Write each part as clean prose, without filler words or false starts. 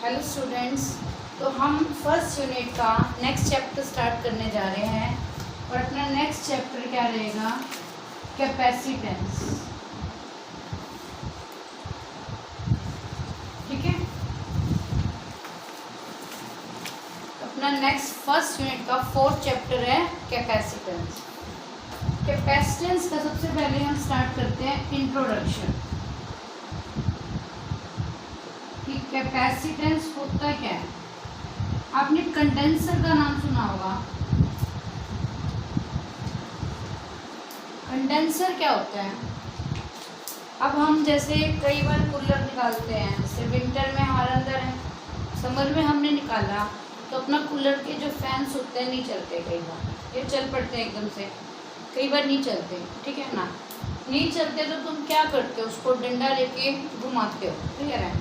Hello students, तो हम first unit का नेक्स्ट चैप्टर स्टार्ट करने जा रहे हैं और अपना नेक्स्ट चैप्टर क्या रहेगा? कैपेसिटेंस। ठीक है, अपना नेक्स्ट फर्स्ट यूनिट का फोर्थ चैप्टर है कैपेसिटेंस। कैपेसिटेंस का सबसे पहले हम स्टार्ट करते हैं इंट्रोडक्शन कि कैपेसिटेंस होता क्या है। आपने कंडेंसर का नाम सुना होगा। कंडेंसर क्या होता है? अब हम जैसे कई बार कूलर निकालते हैं, जैसे विंटर में हमारे अंदर है, समर में हमने निकाला तो अपना कूलर के जो फैंस होते हैं नहीं चलते, कई बार ये चल पड़ते हैं एकदम से, कई बार नहीं चलते। ठीक है ना, नहीं चलते तो तुम क्या करते हो? उसको डंडा लेके घुमाते हो। क्लियर है?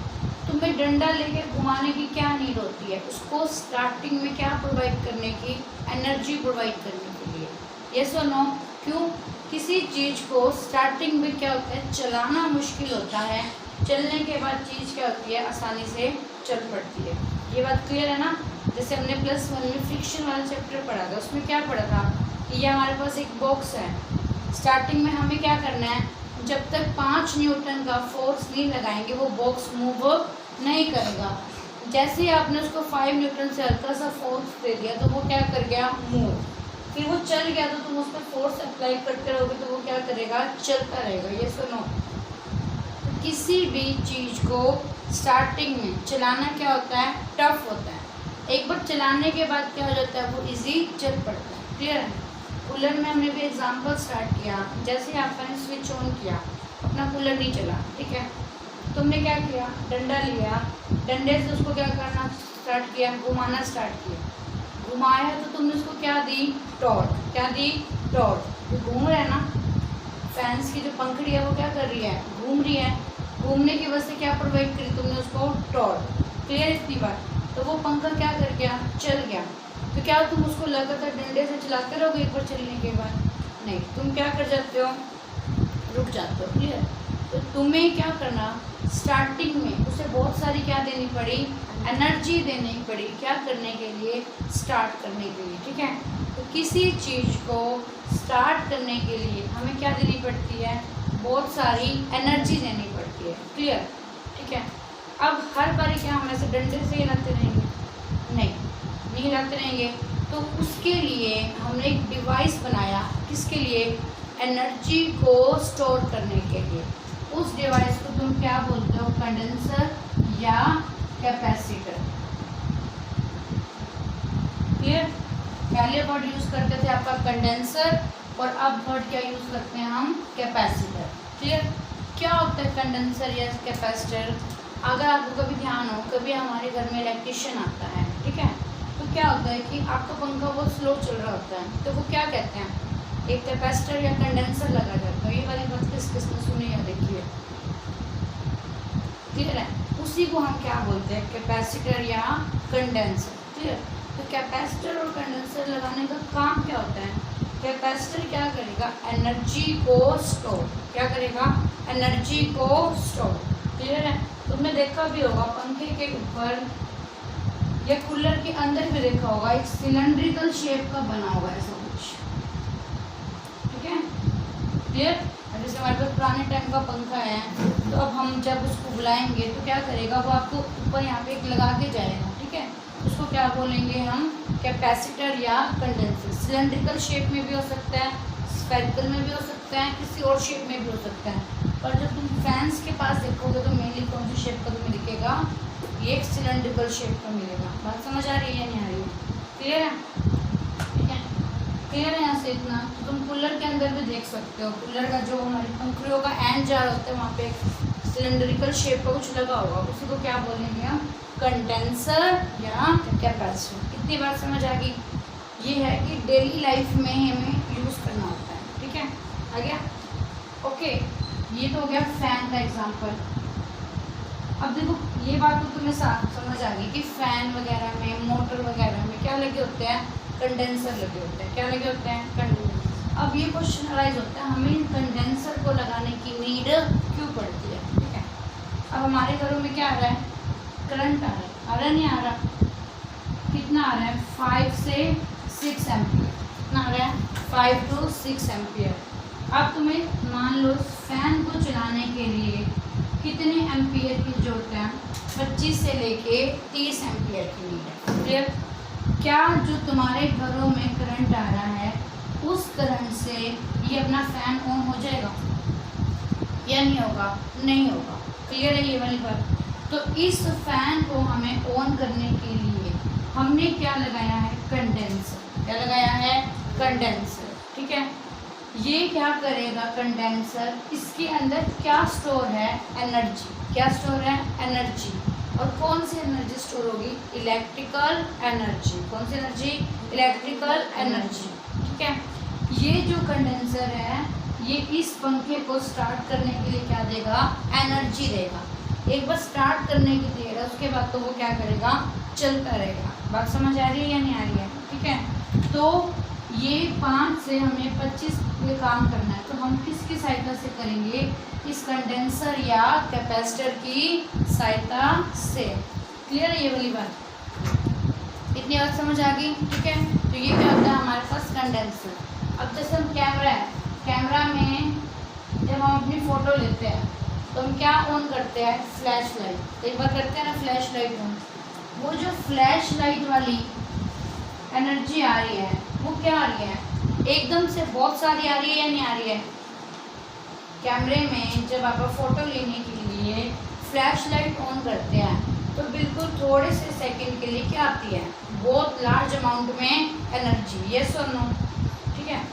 तुम्हें डंडा लेके घुमाने की क्या नीड होती है? उसको स्टार्टिंग में क्या प्रोवाइड करने की? एनर्जी प्रोवाइड करने के लिए। यस और नो? क्यों? किसी चीज़ को स्टार्टिंग में क्या होता है, चलाना मुश्किल होता है, चलने के बाद चीज़ क्या होती है, आसानी से चल पड़ती है। ये बात क्लियर है ना? जैसे हमने +1 में फ्रिक्शन वाला चैप्टर पढ़ा था, उसमें क्या पढ़ा था कि ये हमारे पास एक बॉक्स है। स्टार्टिंग में हमें क्या करना है, जब तक 5 न्यूटन का फोर्स नहीं लगाएंगे वो बॉक्स मूव नहीं करेगा। जैसे ही आपने उसको 5 न्यूटन से हल्का सा फोर्स दे दिया तो वो क्या कर गया, मूव। फिर वो चल गया तो तुम उस पर फोर्स अप्लाई करते रहोगे तो वो क्या करेगा, चलता रहेगा। ये सुनो, किसी भी चीज़ को स्टार्टिंग में चलाना क्या होता है, टफ होता है। एक बार चलाने के बाद क्या हो जाता है, वो इजी चल पड़ता है। क्लियर है? कूलर में हमने भी एग्जांपल स्टार्ट किया। जैसे ही आपने स्विच ऑन किया, अपना कूलर नहीं चला। ठीक है, तुमने क्या किया, डंडा लिया, डंडे से उसको क्या करना स्टार्ट किया, घुमाना स्टार्ट किया। घुमाया तो तुमने उसको क्या दी, टॉर्क। क्या दी, टॉर्क। तो घूम रहा है ना, फैंस की जो पंखड़ी है वो क्या कर रही है, घूम रही है। घूमने की वजह से क्या प्रोवाइड करी तुमने उसको, टॉर्क। क्लियर इतनी बात? तो वो पंखा क्या कर गया, चल गया। तो क्या तुम उसको लगातार डंडे से चलाते रहोगे एक बार चलने के बाद? नहीं, तुम क्या कर जाते हो, रुक जाते हो। क्लियर? तो तुम्हें क्या करना, स्टार्टिंग में उसे बहुत सारी क्या देनी पड़ी, एनर्जी देनी पड़ी। क्या करने के लिए, स्टार्ट करने के लिए। ठीक है, तो किसी चीज़ को स्टार्ट करने के लिए हमें क्या देनी पड़ती है, बहुत सारी एनर्जी देनी पड़ती है। क्लियर? ठीक है, अब हर बार क्या हम ऐसे डंडे से हिलाते रहेंगे? नहीं हिलाते रहेंगे। तो उसके लिए हमने एक डिवाइस बनाया। किसके लिए? एनर्जी को स्टोर करने के लिए। उस डिवाइस को तुम क्या बोलते हो, कंडेंसर या कैपेसिटर। क्लियर? पहले वर्ड यूज करते थे आपका कंडेंसर और अब वर्ड क्या यूज करते हैं हम, कैपेसिटर। क्लियर? क्या होता है कंडेंसर या कैपेसिटर? अगर आपको कभी ध्यान हो, कभी हमारे घर में इलेक्ट्रिशियन आता है, ठीक है, तो क्या होता है कि आपका पंखा बहुत स्लो चल रहा होता है, तो वो क्या कहते हैं, एक कैपेसिटर या कंडेंसर लगा जाता है। ये वाली बात किसने सुनी है, देखिए। क्लियर है? उसी को हम क्या बोलते हैं, कैपेसिटर या कंडेंसर। क्लियर? तो कैपेसिटर और कंडेंसर लगाने का काम क्या होता है? कैपेसिटर क्या करेगा, एनर्जी को स्टोर। क्या करेगा, एनर्जी को स्टोर। क्लियर है? तुमने देखा भी होगा पंखे के ऊपर या कूलर के अंदर भी देखा होगा, एक सिलेंड्रिकल शेप का बना होगा ऐसा कुछ। ठीक है? क्लियर? जैसे हमारे पास पुराने टाइम का पंखा है, तो अब हम जब उसको बुलाएंगे तो क्या करेगा, वो आपको ऊपर यहाँ पे एक लगा के जाएगा। ठीक है, उसको क्या बोलेंगे हम, कैपेसिटर या कंडेंसर। सिलेंड्रिकल शेप में भी हो सकता है, स्फेरिकल में भी हो सकता है, किसी और शेप में भी हो सकता है। पर जब तुम फैंस के पास देखोगे तो मेनली कौन सी शेप का तुम्हें दिखेगा, ये एक सिलेंड्रिकल शेप का मिलेगा। बात समझ आ रही है, नहीं आ रही है? क्लियर है? ठीक है, क्लियर है? यहाँ से इतना तो तुम कूलर के अंदर भी देख सकते हो। कूलर का जो हमारी पंखुड़ियों का एंड जार होता है, वहाँ पे सिलेंड्रिकल शेप का कुछ लगा होगा, उसी को क्या बोलेंगे हम, कंडेंसर या कैपेसिटर। इतनी बात समझ आ गई? ये है कि डेली लाइफ में हमें यूज़ करना होता है। ठीक है, आ गया? ओके, ये तो हो गया फैन का एग्जांपल। अब देखो, ये बात तो तुम्हें समझ आ गई कि फैन वगैरह में, मोटर वगैरह में क्या लगे होते हैं, कंडेंसर लगे होते हैं। क्या लगे होते हैं, कंडेंसर। अब ये क्वेश्चन अराइज होता है, हमें कंडेंसर को लगाने की नीड क्यों पड़ती है? ठीक है, अब हमारे घरों में क्या आ रहा है, करंट आ रहा है। आ रहा नहीं आ रहा? कितना आ रहा है? 5 से 6 एम्पियर। कितना आ रहा है? 5 to 6 एम्पियर। अब तुम्हें मान लो फैन को चलाने के लिए कितने एम्पियर की जरूरत है? 25 से लेके 30 एम्पियर की नीड है। क्लियर? क्या जो तुम्हारे घरों में करंट आ रहा है उस करंट से ये अपना फैन ऑन हो जाएगा या नहीं होगा? नहीं होगा। क्लियर है ये वाली बात? तो इस फैन को हमें ऑन करने के लिए हमने क्या लगाया है? कंडेंसर। क्या लगाया है? कंडेंसर। ठीक है, ये क्या करेगा कंडेंसर? इसके अंदर क्या स्टोर है? एनर्जी। क्या स्टोर है? एनर्जी। और कौन सी एनर्जी स्टोर होगी? Electrical energy. कौन सी एनर्जी? Electrical energy. ठीक है, ये जो कंडेंसर है ये इस पंखे को स्टार्ट करने के लिए क्या देगा? एनर्जी देगा। एक बार स्टार्ट करने की देर है, उसके बाद तो वो क्या करेगा? चलता रहेगा। बात समझ आ रही है या नहीं आ रही है? ठीक है, तो ये 5 से हमें 25 पे काम करना है, तो हम किसकी सहायता से करेंगे? इस कंडेंसर या कैपेसिटर की सहायता से। क्लियर है ये वाली बात? इतनी बात समझ आ गई? ठीक है, तो ये क्या होता है हमारे पास? कंडेंसर। अब जैसे हम कैमरा है, कैमरा में जब हम अपनी फ़ोटो लेते हैं तो हम क्या ऑन करते हैं? Flash light. तो एक बार करते हैं ना फ्लैश लाइट ऑन। वो जो फ्लैश लाइट वाली एनर्जी आ रही है वो क्या आ रही है? एकदम से बहुत सारी आ रही है या नहीं आ रही है? कैमरे में जब आप फ़ोटो लेने के लिए फ्लैश लाइट ऑन करते हैं तो बिल्कुल थोड़े से सेकंड के लिए क्या आती है? बहुत लार्ज अमाउंट में एनर्जी। यस और नो? ठीक है,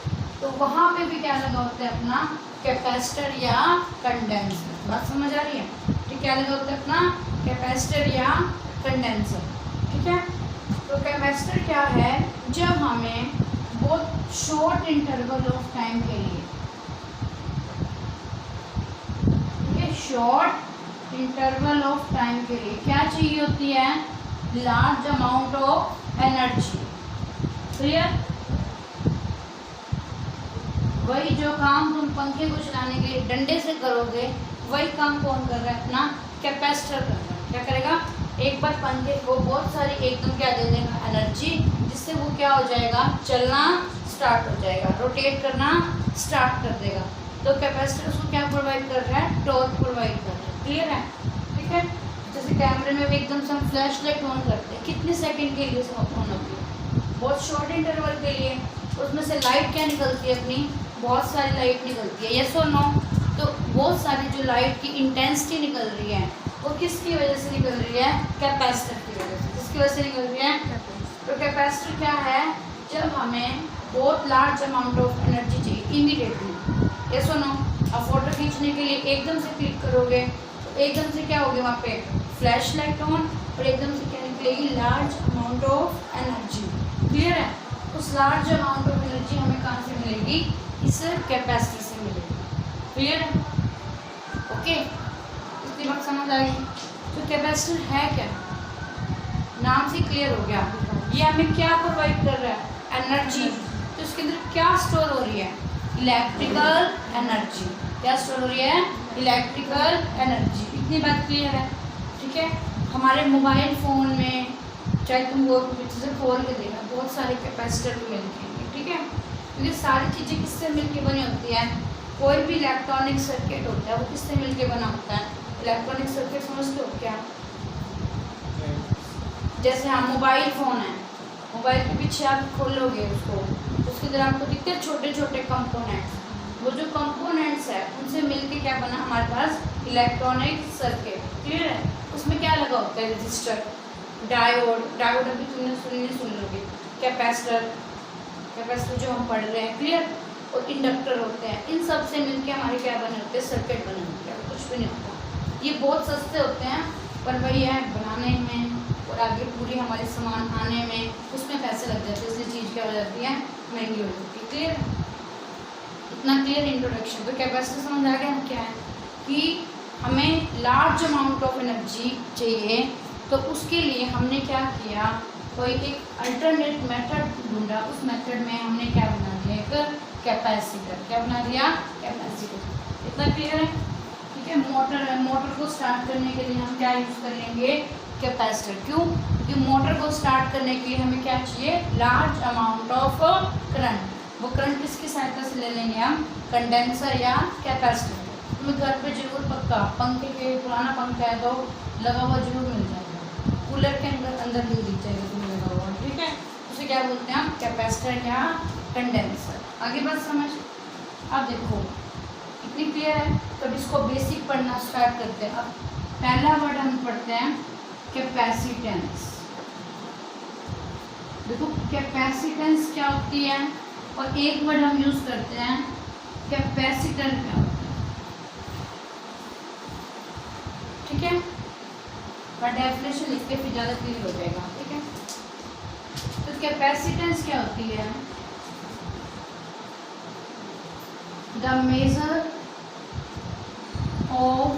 तो वहाँ पे भी क्या लगा होता है? अपना कैपेसिटर या कंडेंसर। बात समझ आ रही है? ठीक, क्या लगा होता है? अपना कैपेसिटर या कंडेंसर। ठीक है, तो कैपेसिटर क्या है? जब हमें बहुत शॉर्ट इंटरवल ऑफ टाइम के लिए, ठीक है, शॉर्ट इंटरवल ऑफ टाइम के लिए क्या चाहिए होती है? Large amount of energy. Clear? वही जो काम तुम पंखे को चलाने के लिए डंडे से करोगे वही काम कौन कर रहा है? अपना कैपेसिटर कर रहा है। क्या करेगा? एक बार पंखे को बहुत सारी एकदम क्या दे देगा? एनर्जी, जिससे वो क्या हो जाएगा? चलना स्टार्ट हो जाएगा, रोटेट करना स्टार्ट कर देगा। तो कैपेसिटर उसको क्या प्रोवाइड कर रहा है? टॉर्क प्रोवाइड कर रहा है। क्लियर है? ठीक है, जैसे कैमरे में भी एकदम से हम फ्लैश लाइट ऑन करते हैं, कितने सेकेंड के लिए ऑन होती है? बहुत शॉर्ट इंटरवल के लिए। उसमें से लाइट क्या निकलती है? अपनी बहुत सारी लाइट निकलती है। यस और नो? तो बहुत सारी जो लाइट की इंटेंसिटी निकल रही है वो किसकी वजह से निकल रही है? कैपेसिटर की वजह से। किसकी वजह से निकल रही है? तो कैपेसिटर क्या है? जब हमें बहुत लार्ज अमाउंट ऑफ एनर्जी चाहिए इमीडिएटली। यस और नो? अब फोटो खींचने के लिए एकदम से क्लिक करोगे तो एकदम से क्या होगी? वहाँ पे फ्लैश लाइट ऑन और एकदम से क्या निकलेगी? Large amount of energy. Clear है? उस लार्ज अमाउंट ऑफ एनर्जी हमें कहाँ से मिलेगी? इस कैपेसिटर से मिलेगी। क्लियर है? ओके, इतनी बात समझ आ गई? तो कैपेसिटर है क्या? नाम से क्लियर हो गया। ये हमें क्या प्रोवाइड कर रहा है? एनर्जी। तो इसके अंदर क्या स्टोर हो रही है? Electrical energy. क्या स्टोर हो रही है? Electrical energy. इतनी बात क्लियर है? ठीक है, हमारे मोबाइल फ़ोन में चाहे तुम वो पीछे से खोल के देखना, बहुत सारे कैपेसिटर भी मिलते हैं। ठीक है, क्योंकि सारी चीज़ें किससे मिलके बनी होती है? कोई भी इलेक्ट्रॉनिक सर्किट होता है वो किससे मिलके बना होता है? इलेक्ट्रॉनिक सर्किट समझते हो क्या? जैसे हाँ, मोबाइल फ़ोन है, मोबाइल के पीछे आप खोलोगे उसको, उसके अंदर आपको दिखते हैं छोटे छोटे कंपोनेंट्स। वो जो कंपोनेंट्स है उनसे मिलके क्या बना हमारे पास? Electronic circuit. क्लियर है? उसमें क्या लगा होता है? रजिस्टर, डायोड, डायोड अभी तुमने सुन लोगे, कैपेसिटर, कैपेसिटर जो हम पढ़ रहे हैं। क्लियर? और इंडक्टर होते हैं। इन सब से मिलके हमारे क्या बने होते हैं? सर्किट बने होते हैं। कुछ भी नहीं होता। ये बहुत सस्ते होते हैं पर वही है बनाने में और आगे पूरी हमारे सामान आने में उसमें पैसे लग जाते हैं, इसलिए चीज़ क्या हो जाती है? महंगी हो जाती है। क्लियर? इतना क्लियर इंट्रोडक्शन। तो कैपेसिटर समझ आ गया क्या है? कि हमें लार्ज अमाउंट ऑफ एनर्जी चाहिए, तो उसके लिए हमने क्या किया? कोई एक अल्टरनेट मेथड ढूंढा। उस मेथड में हमने क्या बना दिया? एक कैपेसिटर। क्या बना दिया? कैपेसिटर। इतना क्लियर है? ठीक है। मोटर है, मोटर को स्टार्ट करने के लिए हम क्या यूज़ कर लेंगे, कैपेसिटर। क्यों? क्योंकि मोटर को स्टार्ट करने के लिए हमें क्या चाहिए, लार्ज अमाउंट ऑफ करंट। वो करंट किसकी सहायता से ले लेंगे हम, कंडेंसर या कैपेसिटर। तुम्हें घर पे जरूर पक्का पंखे के, पुराना पंखा है तो लगा हुआ जरूर मिल जाएगा, कूलर के अंदर नहीं दिख जाएगा तुम्हें लगा हुआ, ठीक है। उसे क्या बोलते हैं हम, कैपेसिटर या कंडेंसर। आगे बात समझ। अब देखो इतनी क्लियर है, तब इसको बेसिक पढ़ना स्टार्ट करते हैं। अब पहला वर्ड हम पढ़ते हैं कैपेसिटेंस। देखो कैपेसिटेंस क्या होती है, और एक वर्ड हम यूज करते हैं कैपेसिटर क्या होता है, ठीक है। पर डेफिनेशन लिख के फिर ज़्यादा क्लियर हो जाएगा, ठीक है। तो कैपेसिटेंस क्या होती है, the measure of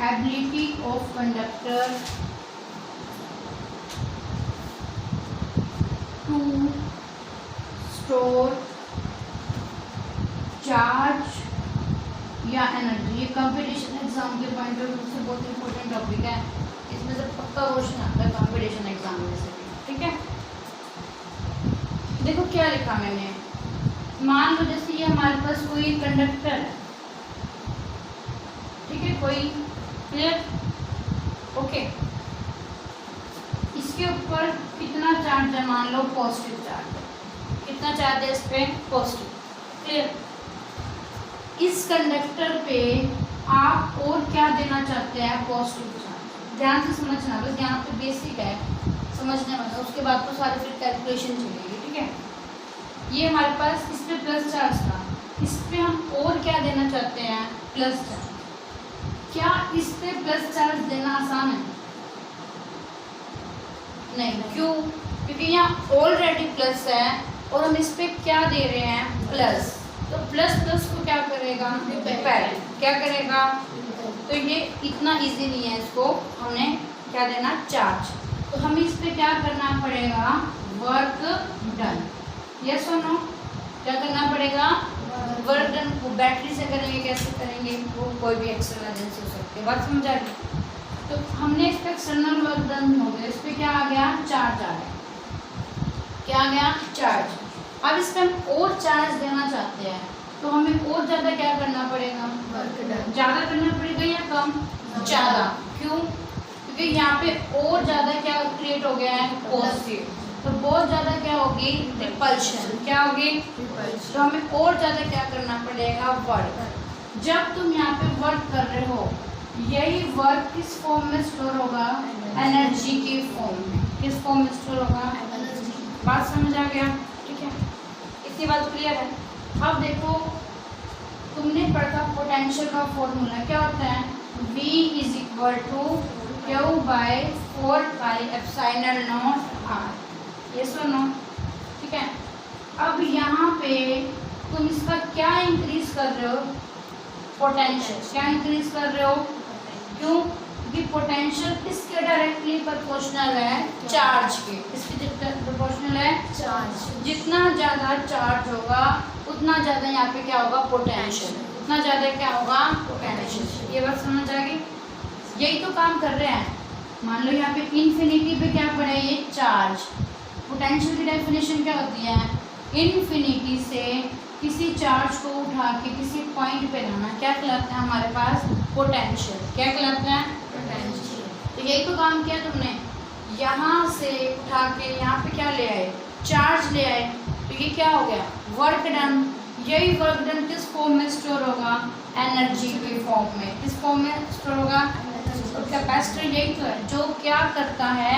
ability of conductor to store charge या एनर्जी। ये कंपटीशन एग्जाम के पॉइंट ऑफ व्यू से बहुत इंपॉर्टेंट टॉपिक है, इसमें से पक्का क्वेश्चन आता है कंपटीशन एग्जाम में से, ठीक है। देखो क्या लिखा मैंने, मान लो जैसे ये हमारे पास कोई कंडक्टर है, ठीक है, कोई क्लियर, ओके। इसके ऊपर कितना चार्ज है, मान लो पॉजिटिव चार्ज है। कितना चार्ज है इस पे, पॉजिटिव, क्लियर। इस कंडक्टर पे आप और क्या देना चाहते हैं, पॉजिटिव चार्ज। ध्यान से समझना, बस यहाँ पे बेसिक है समझने वाला, उसके बाद तो सारी फिर कैलकुलेशन चलेगी, ठीक है। ये हमारे पास इस पे प्लस चार्ज था, इस पे हम और क्या देना चाहते हैं, प्लस चार्ज। क्या इस पे प्लस चार्ज देना आसान है, नहीं। क्यों? क्योंकि यहाँ ऑलरेडी प्लस है और हम इस पे क्या दे रहे हैं, प्लस। तो प्लस प्लस को क्या करेगा, रिपेल, क्या करेगा। तो ये इतना इजी नहीं है, इसको हमने क्या देना, चार्ज। तो हमें इस पे क्या करना पड़ेगा, वर्क डन। यस और नो, क्या करना पड़ेगा, वर्क डन। वो बैटरी से करेंगे, कैसे करेंगे, वो कोई भी एक्सटर्नल एजेंसी हो सकती है, बात समझ आ गई। तो हमने इस पर एक्सटर्नल वर्क डन हो गया, इस पर क्या आ गया, चार्ज आ गया। क्या आ गया, चार्ज। अब इस पर हम और चार्ज देना चाहते हैं, तो हमें और ज़्यादा क्या करना पड़ेगा, वर्क डन। ज़्यादा करना पड़ेगा या कम, ज़्यादा। क्यों? क्योंकि यहाँ पे और ज़्यादा क्या क्रिएट हो गया है, पॉजिटिव। तो बहुत ज़्यादा क्या होगी, रिपल्शन। क्या होगी, रिपल्शन। तो हमें और ज़्यादा क्या करना पड़ेगा, वर्क। जब तुम यहाँ पे वर्क कर रहे हो, यही वर्क किस फॉर्म में स्टोर होगा, एनर्जी के फॉर्म में। किस फॉर्म में स्टोर होगा, बात समझ आ गया, ठीक है। इतनी बात क्लियर है। अब देखो तुमने पढ़ा पोटेंशियल का फॉर्मूला क्या होता है, V is equal to Q by 4πε0 R। ये सुनो, ठीक है। अब यहाँ पे तुम इसका क्या इंक्रीज कर रहे हो, पोटेंशियल। क्या इंक्रीज कर रहे हो, क्यों? क्योंकि पोटेंशियल किसके डायरेक्टली प्रोपोर्शनल है, चार्ज के। इसके प्रोपोर्शनल है चार्ज। जितना ज़्यादा चार्ज होगा उतना ज़्यादा यहाँ पे क्या होगा, पोटेंशियल। उतना ज़्यादा क्या होगा, पोटेंशियल। ये बात समझ आ गई। यही तो काम कर रहे हैं। मान लो यहाँ पे इन्फिनिटी पे क्या पड़ा है, ये चार्ज। पोटेंशियल की डेफिनेशन क्या होती है, इन्फिनिटी से किसी चार्ज को उठा के किसी पॉइंट पे लाना, क्या कहलाता है हमारे पास, पोटेंशियल। क्या कहलाता है, पोटेंशियल। तो यही तो काम किया तुमने, यहाँ से उठा के यहाँ पे क्या ले आए, चार्ज ले आए। तो ये क्या हो गया, वर्क डन। यही वर्क डन किस फॉर्म में स्टोर होगा, एनर्जी के फॉर्म में। किस फॉर्म में स्टोर होगा, तो कैपेसिटर यही तो है जो क्या करता है,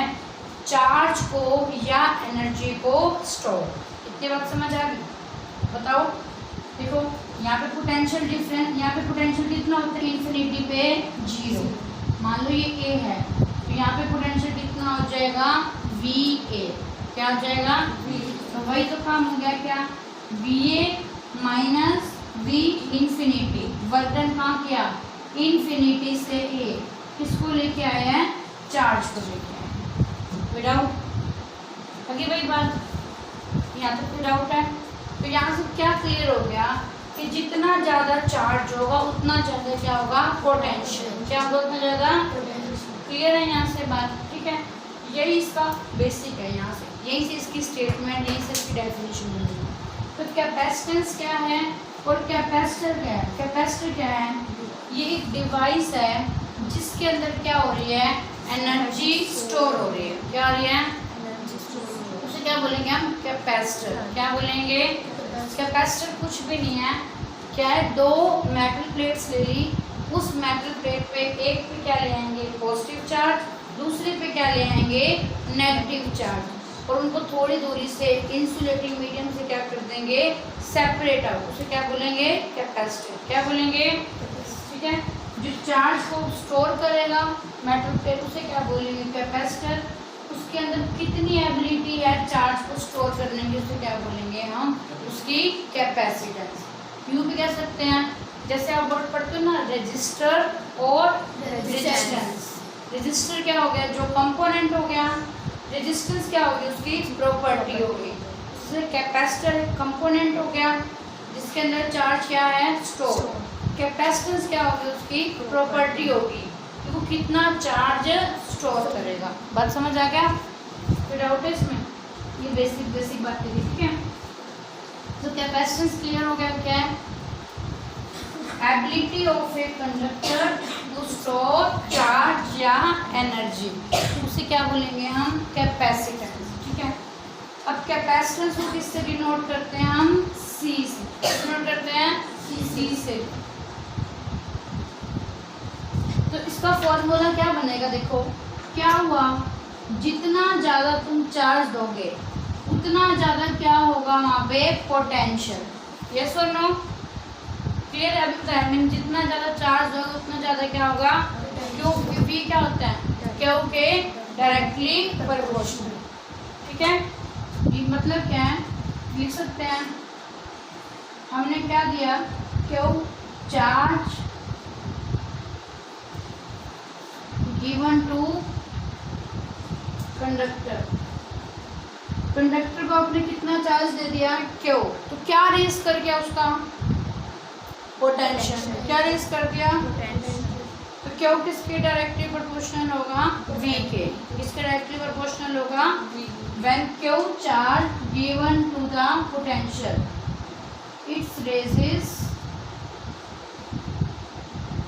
चार्ज को या एनर्जी को स्टोर। इतनी बात समझ आ गई। बताओ, देखो यहाँ पे पोटेंशियल डिफरेंस, यहाँ पे पोटेंशियल कितना होता है, इन्फिनिटी पे 0। मान लो ये A है, तो यहाँ पे पोटेंशियल कितना हो जाएगा, VA। क्या हो जाएगा, V। तो वही तो काम हो गया, क्या, VA minus V infinity. Work done कहाँ किया, इन्फिनिटी से A। किसको लेके आए हैं, चार्ज को लेके आए। विदाउट आगे वही बात, यहाँ तक विदाउट है। तो यहाँ से क्या क्लियर हो गया कि कि जितना ज़्यादा चार्ज होगा उतना ज़्यादा क्या होगा, पोटेंशियल। क्या होगा, उतना ज़्यादा। क्लियर है यहाँ से बात, ठीक है। यही इसका बेसिक है, यहाँ से यही से इसकी स्टेटमेंट, यही से इसकी डेफिनेशन बनी है। तो कैपेसिटेंस क्या है और कैपेसिटर क्या है। कैपेसिटर क्या है, ये एक डिवाइस है जिसके अंदर क्या हो रही है, एनर्जी स्टोर हो रही है। क्या हो रही है, उसे क्या बोलेंगे हम, कैपेसिटर। क्या बोलेंगे, कैपेसिटर कुछ भी नहीं है, क्या है, दो मेटल प्लेट्स ले ली, उस मेटल प्लेट पे एक पे क्या ले आएंगे, पॉजिटिव चार्ज, दूसरे पे क्या ले आएंगे, नेगेटिव चार्ज, और उनको थोड़ी दूरी से इंसुलेटिंग मीडियम से क्या कर देंगे, सेपरेट आउट। उसे क्या बोलेंगे, कैपेसिटर। क्या बोलेंगे, ठीक है। जो चार्ज को स्टोर करेगा मेटल प्लेट, उसे क्या बोलेंगे, कैपेसिटर। उसके अंदर कितनी एबिलिटी है चार्ज को स्टोर करने की, उसे क्या बोलेंगे हम, उसकी कैपेसिटेंस। यूँ भी कह सकते हैं, जैसे आप वर्ड पढ़ते हो ना, रजिस्टर और रेजिस्टेंस। रजिस्टर क्या हो गया, जो कंपोनेंट हो गया, रेजिस्टेंस क्या होगी, उसकी प्रॉपर्टी होगी। उससे कैपेसिटर कंपोनेंट हो गया जिसके अंदर चार्ज क्या है, स्टोर। कैपेसिटेंस क्या होगी, उसकी प्रॉपर्टी होगी कि वो कितना चार्ज स्टोर करेगा। बात समझ आ गया, कोई डाउट है इसमें, ये बेसिक बातें थी, ठीक है। तो कैपेसिटेंस क्लियर हो गया, क्या है, ability of a conductor to store charge या एनर्जी, उसे क्या बोलेंगे हम, कैपेसिटेंस, ठीक है। अब कैपेसिटेंस को किससे डिनोट करते हैं हम, सी से। डिनोट करते हैं सी से। तो इसका फॉर्मूला क्या बनेगा, देखो क्या हुआ, जितना ज़्यादा तुम चार्ज दोगे उतना ज़्यादा क्या होगा वहाँ पे, पोटेंशियल। यस और नो, क्लियर है। अभी जितना ज़्यादा चार्ज होगा उतना ज़्यादा क्या होगा, क्योंकि वी क्या होता है, क्यू के डायरेक्टली प्रोपोर्शनल, ठीक है। ये मतलब क्या है, लिख सकते हैं, हमने क्या दिया, Q charge given to conductor. Conductor को आपने कितना चार्ज दे दिया, क्यू, तो क्या रेस कर गया उसका, पोटेंशियल। क्या रेस कर दिया, तो क्यू किसके डायरेक्टली प्रोपोर्शनल होगा, वी के। किसके डायरेक्टली प्रोपोर्शनल होगा, when Q charge given to the potential it's raises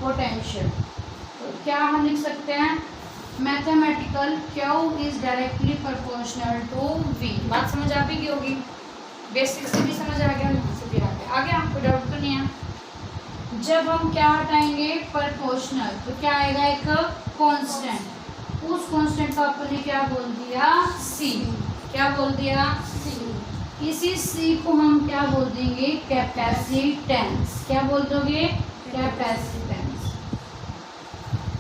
potential. तो क्या हम लिख सकते हैं, mathematical Q is directly proportional to V. बात समझ आ भी गई होगी, बेसिक से भी समझ आ गया, से भी आ गया, आगे आपको डाउट तो नहीं है। जब हम क्या हटाएंगे, प्रोपोर्शनल, तो क्या आएगा, एक कांस्टेंट। उस कांस्टेंट को आपने क्या बोल दिया, सी। क्या बोल दिया, सी। इसी सी को हम क्या बोल देंगे, कैपेसिटेंस। क्या बोल दोगे, कैपेसिटेंस।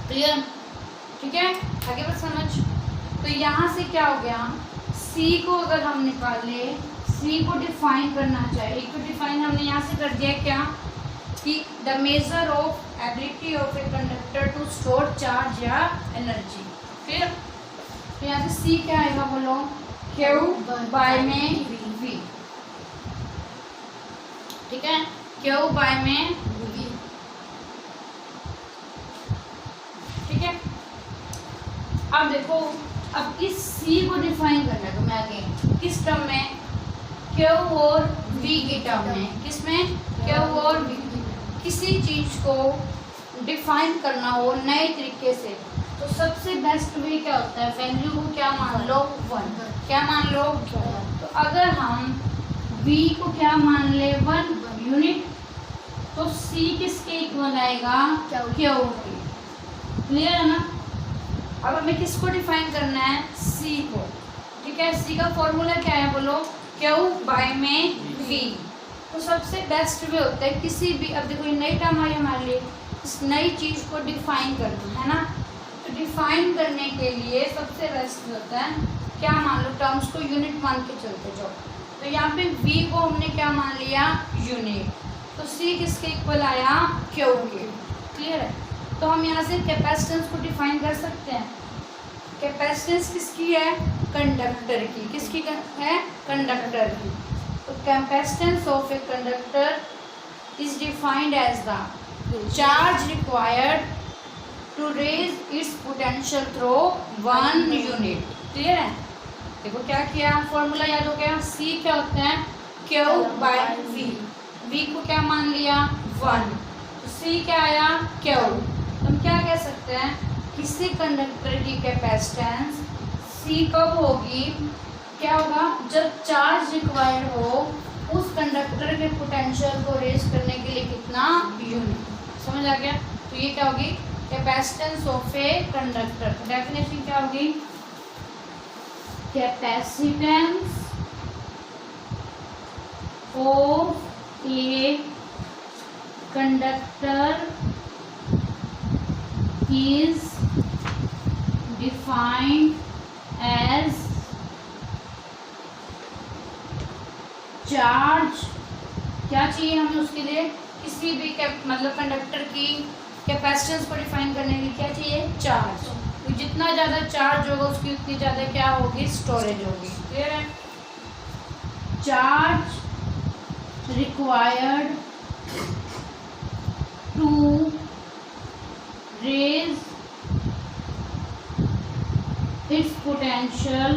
क्लियर, ठीक है, आगे बस समझ। तो यहाँ से क्या हो गया, सी को अगर हम निकाले, सी को डिफाइन करना चाहिए, एक तो डिफाइन हमने यहाँ से कर दिया क्या, कि the measure of ability of a conductor to store charge या एनर्जी। फिर तो यहाँ से सी क्या आएगा, बोलो, क्यू बाय में वी, ठीक है, क्यू बाय में वी, ठीक है। अब देखो, अब इस सी को डिफाइन करना है, तो मैं आगे किस टर्म में, क्यू और वी की टर्म में। किस में, क्यू और वी। किसी चीज को डिफाइन करना हो नए तरीके से, तो सबसे बेस्ट वे क्या होता है, वैल्यू को क्या मान लो, 1। क्या मान लो, तो अगर हम v को क्या मान ले, 1 यूनिट, तो c किसके इक्वल आएगा, क्यू के। क्लियर है ना। अब हमें किसको डिफाइन करना है, c को, ठीक है। c का फॉर्मूला क्या है, बोलो, क्यू बाय में v। तो सबसे बेस्ट वे होता है किसी भी, अब देखो ये नई टर्म आई हमारे लिए, इस नई चीज़ को डिफाइन करना है ना। तो डिफाइन करने के लिए सबसे बेस्ट होता है, क्या मान लो, टर्म्स को यूनिट मान के चलते जाओ। तो यहाँ पे v को हमने क्या मान लिया, यूनिट, तो c किसके इक्वल आया, क्यू के। क्लियर है। तो हम यहाँ से कैपेसिटेंस को डिफाइन कर सकते हैं। कैपेसिटेंस किसकी है, कंडक्टर की। किसकी है, कंडक्टर की। तो capacitance of a conductor is defined as the charge required to raise its potential through 1 unit. Clear है? देखो क्या किया, फॉर्मूला याद हो गया। C क्या होता है, Q बाय V। V को क्या मान लिया, 1, तो C क्या आया, Q। तो हम क्या कह सकते हैं, किसी कंडक्टर की कैपेसिटेंस C कब होगी, क्या होगा, जब चार्ज रिक्वायर्ड हो उस कंडक्टर के पोटेंशियल को रेज करने के लिए कितना यूनिट। समझ आ गया? तो ये क्या होगी, capacitance of a conductor. Definition क्या होगी, capacitance of a conductor is defined as charge. क्या चाहिए हमें उसके लिए, किसी भी मतलब कंडक्टर की कैपेसिटेंस को डिफाइन करने के लिए क्या चाहिए, चार्ज। तो जितना ज़्यादा चार्ज होगा उसकी उतनी ज़्यादा क्या होगी, स्टोरेज होगी। क्लियर है? Charge required to raise its potential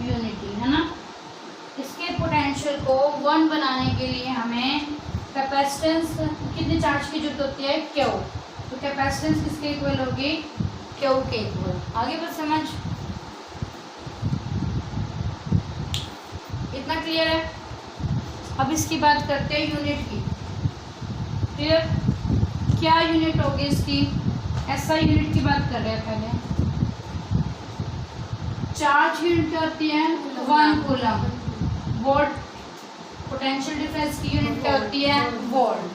unity, है ना। इसके पोटेंशियल को 1 बनाने के लिए हमें कैपेसिटेंस कितने चार्ज की जरूरत होती है, Q। तो कैपेसिटेंस किसके इक्वल होगी, Q के इक्वल। आगे बस समझ, इतना क्लियर है? अब इसकी बात करते हैं यूनिट की। क्लियर? क्या यूनिट होगी इसकी, SI यूनिट की बात कर रहे हैं पहले। चार्ज यूनिट क्या होती है, 1 कूलम। वोल्ट, पोटेंशियल डिफरेंस की यूनिट क्या होती है, वोल्ट।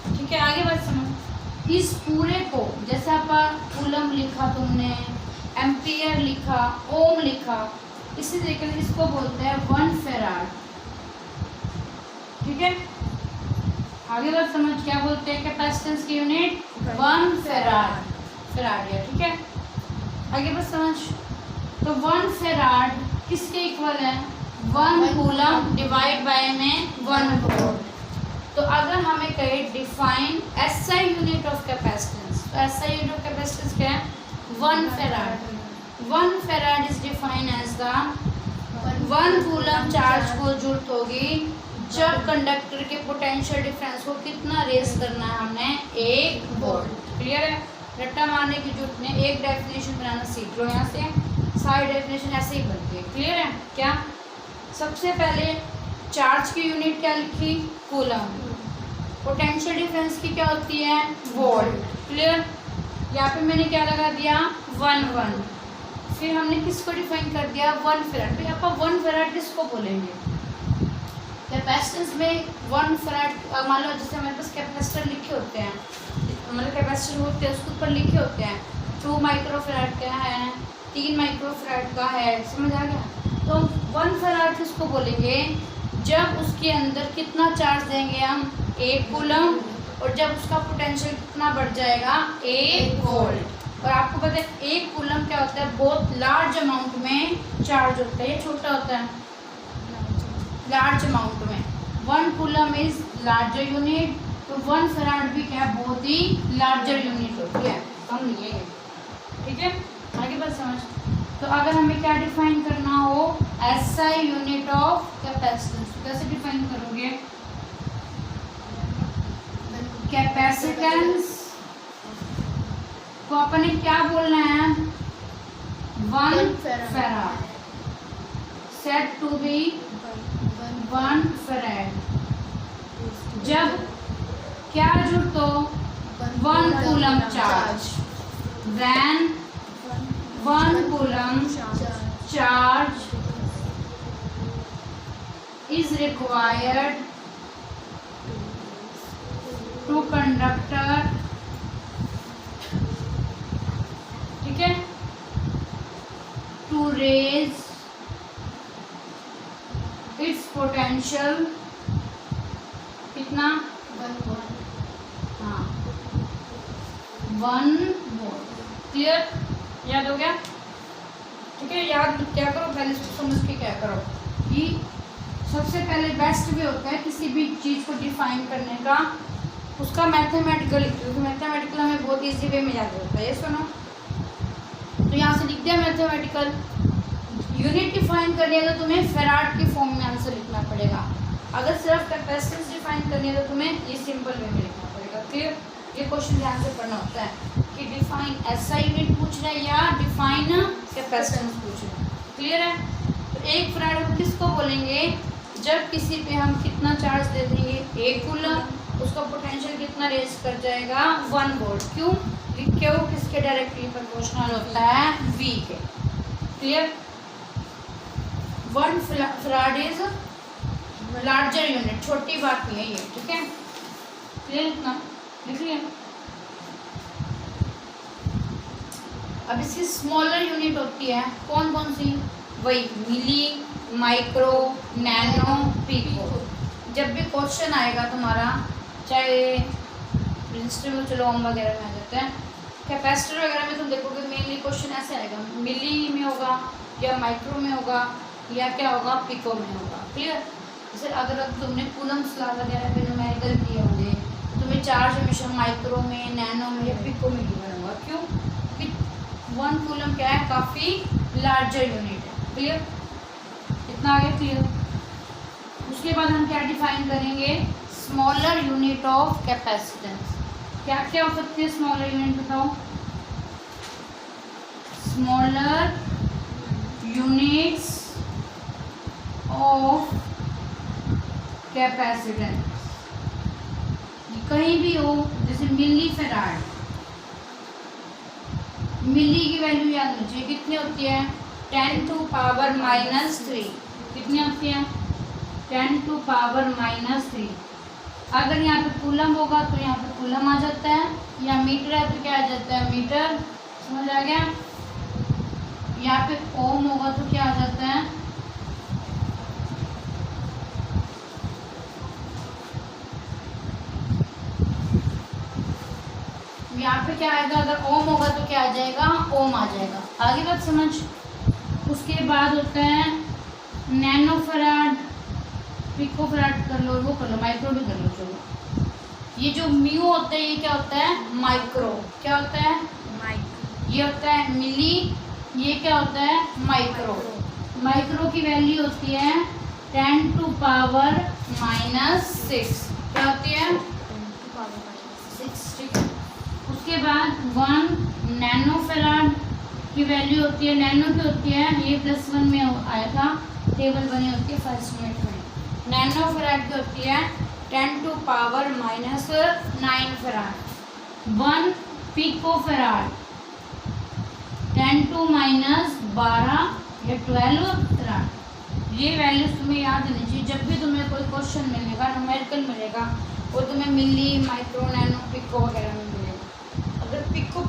ठीक है, आगे बात समझ। इस पूरे को जैसे आप कूलम लिखा तुमने, एम्पियर लिखा, ओम लिखा, इसी तरीके से इसको बोलते हैं 1 फेराड। ठीक है, आगे बात समझ, क्या बोलते हैं कैपेसिटेंस की यूनिट, 1 फेराड। फेराडिया। ठीक है, आगे बस समझ। तो 1 फेराड किसके इक्वल है, 1 कूलम डिवाइड बाय में 1 वोल्ट। तो अगर हमें कहे define SI unit of capacitance, तो SI यूनिट ऑफ कैपेसिटेंस क्या है, 1 farad. 1 farad is define as the 1 coulomb charge को जरूरत होगी जब कंडक्टर के पोटेंशियल डिफरेंस को कितना रेज करना है हमने, 1 वोल्ट। क्लियर है? रट्टा मारने की जरूरत नहीं, एक डेफिनेशन बनाना सीख लो यहाँ से, सारी डेफिनेशन ऐसे ही बनती है। क्लियर है? क्या, सबसे पहले चार्ज की यूनिट क्या लिखी, कूलम। पोटेंशियल डिफरेंस की क्या होती है, वोल्ट। क्लियर? यहाँ पे मैंने क्या लगा दिया, 1 फिर हमने किसको डिफाइन कर दिया, 1 फेराड। फिर आप 1 फेराड किसको बोलेंगे, कैपेसिटेंस में 1 फेराड। मान लो जैसे हमारे पास कैपेसिटर लिखे होते हैं, मतलब कैपेसिटर होते हैं उसके ऊपर लिखे होते हैं 2 माइक्रोफेराड का है, 3 माइक्रोफेराड का है। समझ आ गया? तो 1 फेराड किसको बोलेंगे, जब उसके अंदर कितना चार्ज देंगे हम, 1 कूलम, और जब उसका पोटेंशियल कितना बढ़ जाएगा, 1 वोल्ट। और आपको पता है 1 कूलम क्या होता है, बहुत लार्ज अमाउंट में चार्ज होता है, ये छोटा होता है लार्ज अमाउंट में। 1 कूलम इज लार्जर यूनिट, तो 1 फेराड भी क्या है, बहुत ही लार्जर यूनिट होती है, कम नहीं है। ठीक है, आगे बात समझ। तो अगर हमें क्या डिफाइन करना हो, SI यूनिट ऑफ कैपेसिटेंस, कैसे डिफाइन करोगे, कैपेसिटेंस को अपने क्या बोलना है, 1 farad, set to be 1 farad. जब क्या जरूरत हो, 1 coulomb charge, when 1 coulomb charge is required to conductor, ठीक है, to raise its potential कितना, 1 वोल्ट, हाँ 1 वोल्ट। क्लियर, याद हो गया? ठीक है, याद क्या करो, पहले इसको समझ के क्या करो कि सबसे पहले बेस्ट वे होता है किसी भी चीज़ को डिफाइन करने का, उसका मैथमेटिकल लिख दो। मैथमेटिकल हमें बहुत इजी वे में याद होता है, ये सुनो। तो यहाँ से लिख दिया मैथमेटिकल। यूनिट डिफाइन करनी है तो तुम्हें फेराड की फॉर्म में आंसर लिखना पड़ेगा। अगर सिर्फ कैपेसिटेंस डिफाइन करनी है तो तुम्हें ये सिंपल वे में लिखना पड़ेगा। क्लियर? ये क्वेश्चन ध्यान से पढ़ना होता है कि डिफाइन ऐसा यूनिट पूछ रहा है या डिफाइन कैपेसिटेंस पूछ रहा है। क्लियर है? तो एक फैराड हम किसको बोलेंगे? जब किसी पे हम कितना चार्ज दे देंगे, 1 कूलम, उसका पोटेंशियल कितना रेज कर जाएगा? 1 वोल्ट। क्यों? क्यों? किसके डायरेक्टली प्रोपोर्शनल होता है? V के। Clear? 1 farad is larger unit, छोटी बात नहीं है ये, ठीक है? क्लियर? इतना लिख लिया। अब इसकी स्मॉलर यूनिट होती है कौन कौन सी? वही मिली, माइक्रो, नैनो, पिको। जब भी क्वेश्चन आएगा तुम्हारा, चाहे रजिस्टर में, चलो ओम वगैरह में आ जाते हैं, कैपेसिटर वगैरह में तुम देखोगे मेनली क्वेश्चन ऐसे आएगा, मिली में होगा या माइक्रो में होगा या क्या होगा, पिको में होगा। क्लियर? जैसे अगर तुमने कूलम्स लॉ वगैरह में न्यूमेरिकल दिए होंगे तो तुम्हें चार्ज हमेशा माइक्रो में, नैनो में या पिको में गिवन होगा। क्यों? कि 1 कूलम क्या है? काफ़ी लार्जर यूनिट है। क्लियर? इतना आगे क्लियर? उसके बाद हम क्या डिफाइन करेंगे? Smaller unit of capacitance. क्या क्या हो सकती है स्मॉलर यूनिट, बताओ? स्मॉलर यूनिट्स ऑफ कैपेसिटेंस कहीं भी हो, जैसे मिली फैराड, मिली की वैल्यू याद होनी चाहिए, कितनी होती है? 10 टू पावर -3। कितनी होती है? 10 टू पावर -3। अगर यहाँ पे कूलम होगा तो यहाँ पे कूलम आ जाता है, या मीटर है तो क्या आ जाता है? मीटर। समझ आ गया? यहाँ पे ओम होगा तो क्या आ जाता है? यहाँ पे क्या आएगा? अगर ओम होगा तो क्या आ जाएगा? ओम आ जाएगा। आगे बात समझ। उसके बाद होता है नैनो फैराड, पिको फैराड कर लो, वो कर लो, माइक्रो भी कर लो। चलो, ये जो म्यू होता है ये क्या होता है? माइक्रो। क्या होता है? माइक्रो। ये होता है मिली, ये क्या होता है? माइक्रो। माइक्रो की वैल्यू होती है 10 टू पावर -6। क्या होती है? 6। उसके बाद 1 नैनो फैराड की वैल्यू होती है, नैनो की होती है, ये +1 में आया था, टेबल बनी होती है फर्स्ट यूनिट में। नैनो फैराड की होती है 10 to power -9 farad. 1 pico farad 10 to -12 या 12 फैराड। ये वैल्यूज तुम्हें याद होनी चाहिए। जब भी तुम्हें कोई क्वेश्चन मिलेगा, न्यूमेरिकल मिलेगा, वो तुम्हें मिली, माइक्रो, नैनो, पिको वगैरह में मिलेगा। अगर पिको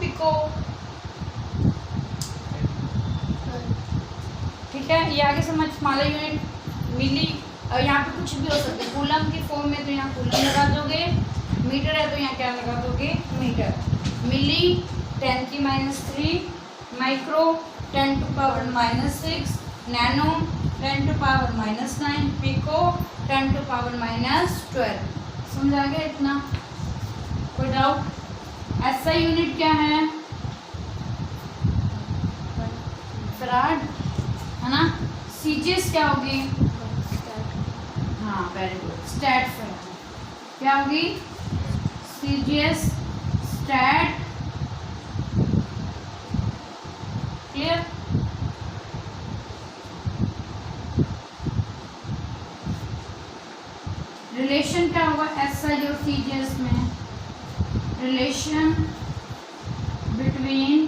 ठीक है, ये आगे समझ। स्मॉलर यूनिट मिली, और यहाँ पे कुछ भी हो सकता है। कूलम की फॉर्म में तो यहाँ कूलम लगा दोगे, मीटर है तो यहाँ क्या लगा दोगे? मीटर। मिली 10 की -3, micro 10 to power -6, nano 10 to power -9, pico 10 to power -12। समझ आ गया इतना? कोई डाउट? ऐसा यूनिट क्या है? फैराड है ना? सीजीएस क्या होगी? हाँ, वेरी गुड, स्टैट फैराड। क्या होगी? CGS, stat. क्लियर? रिलेशन क्या होगा एसआई और सीजीएस में? रिलेशन बिटवीन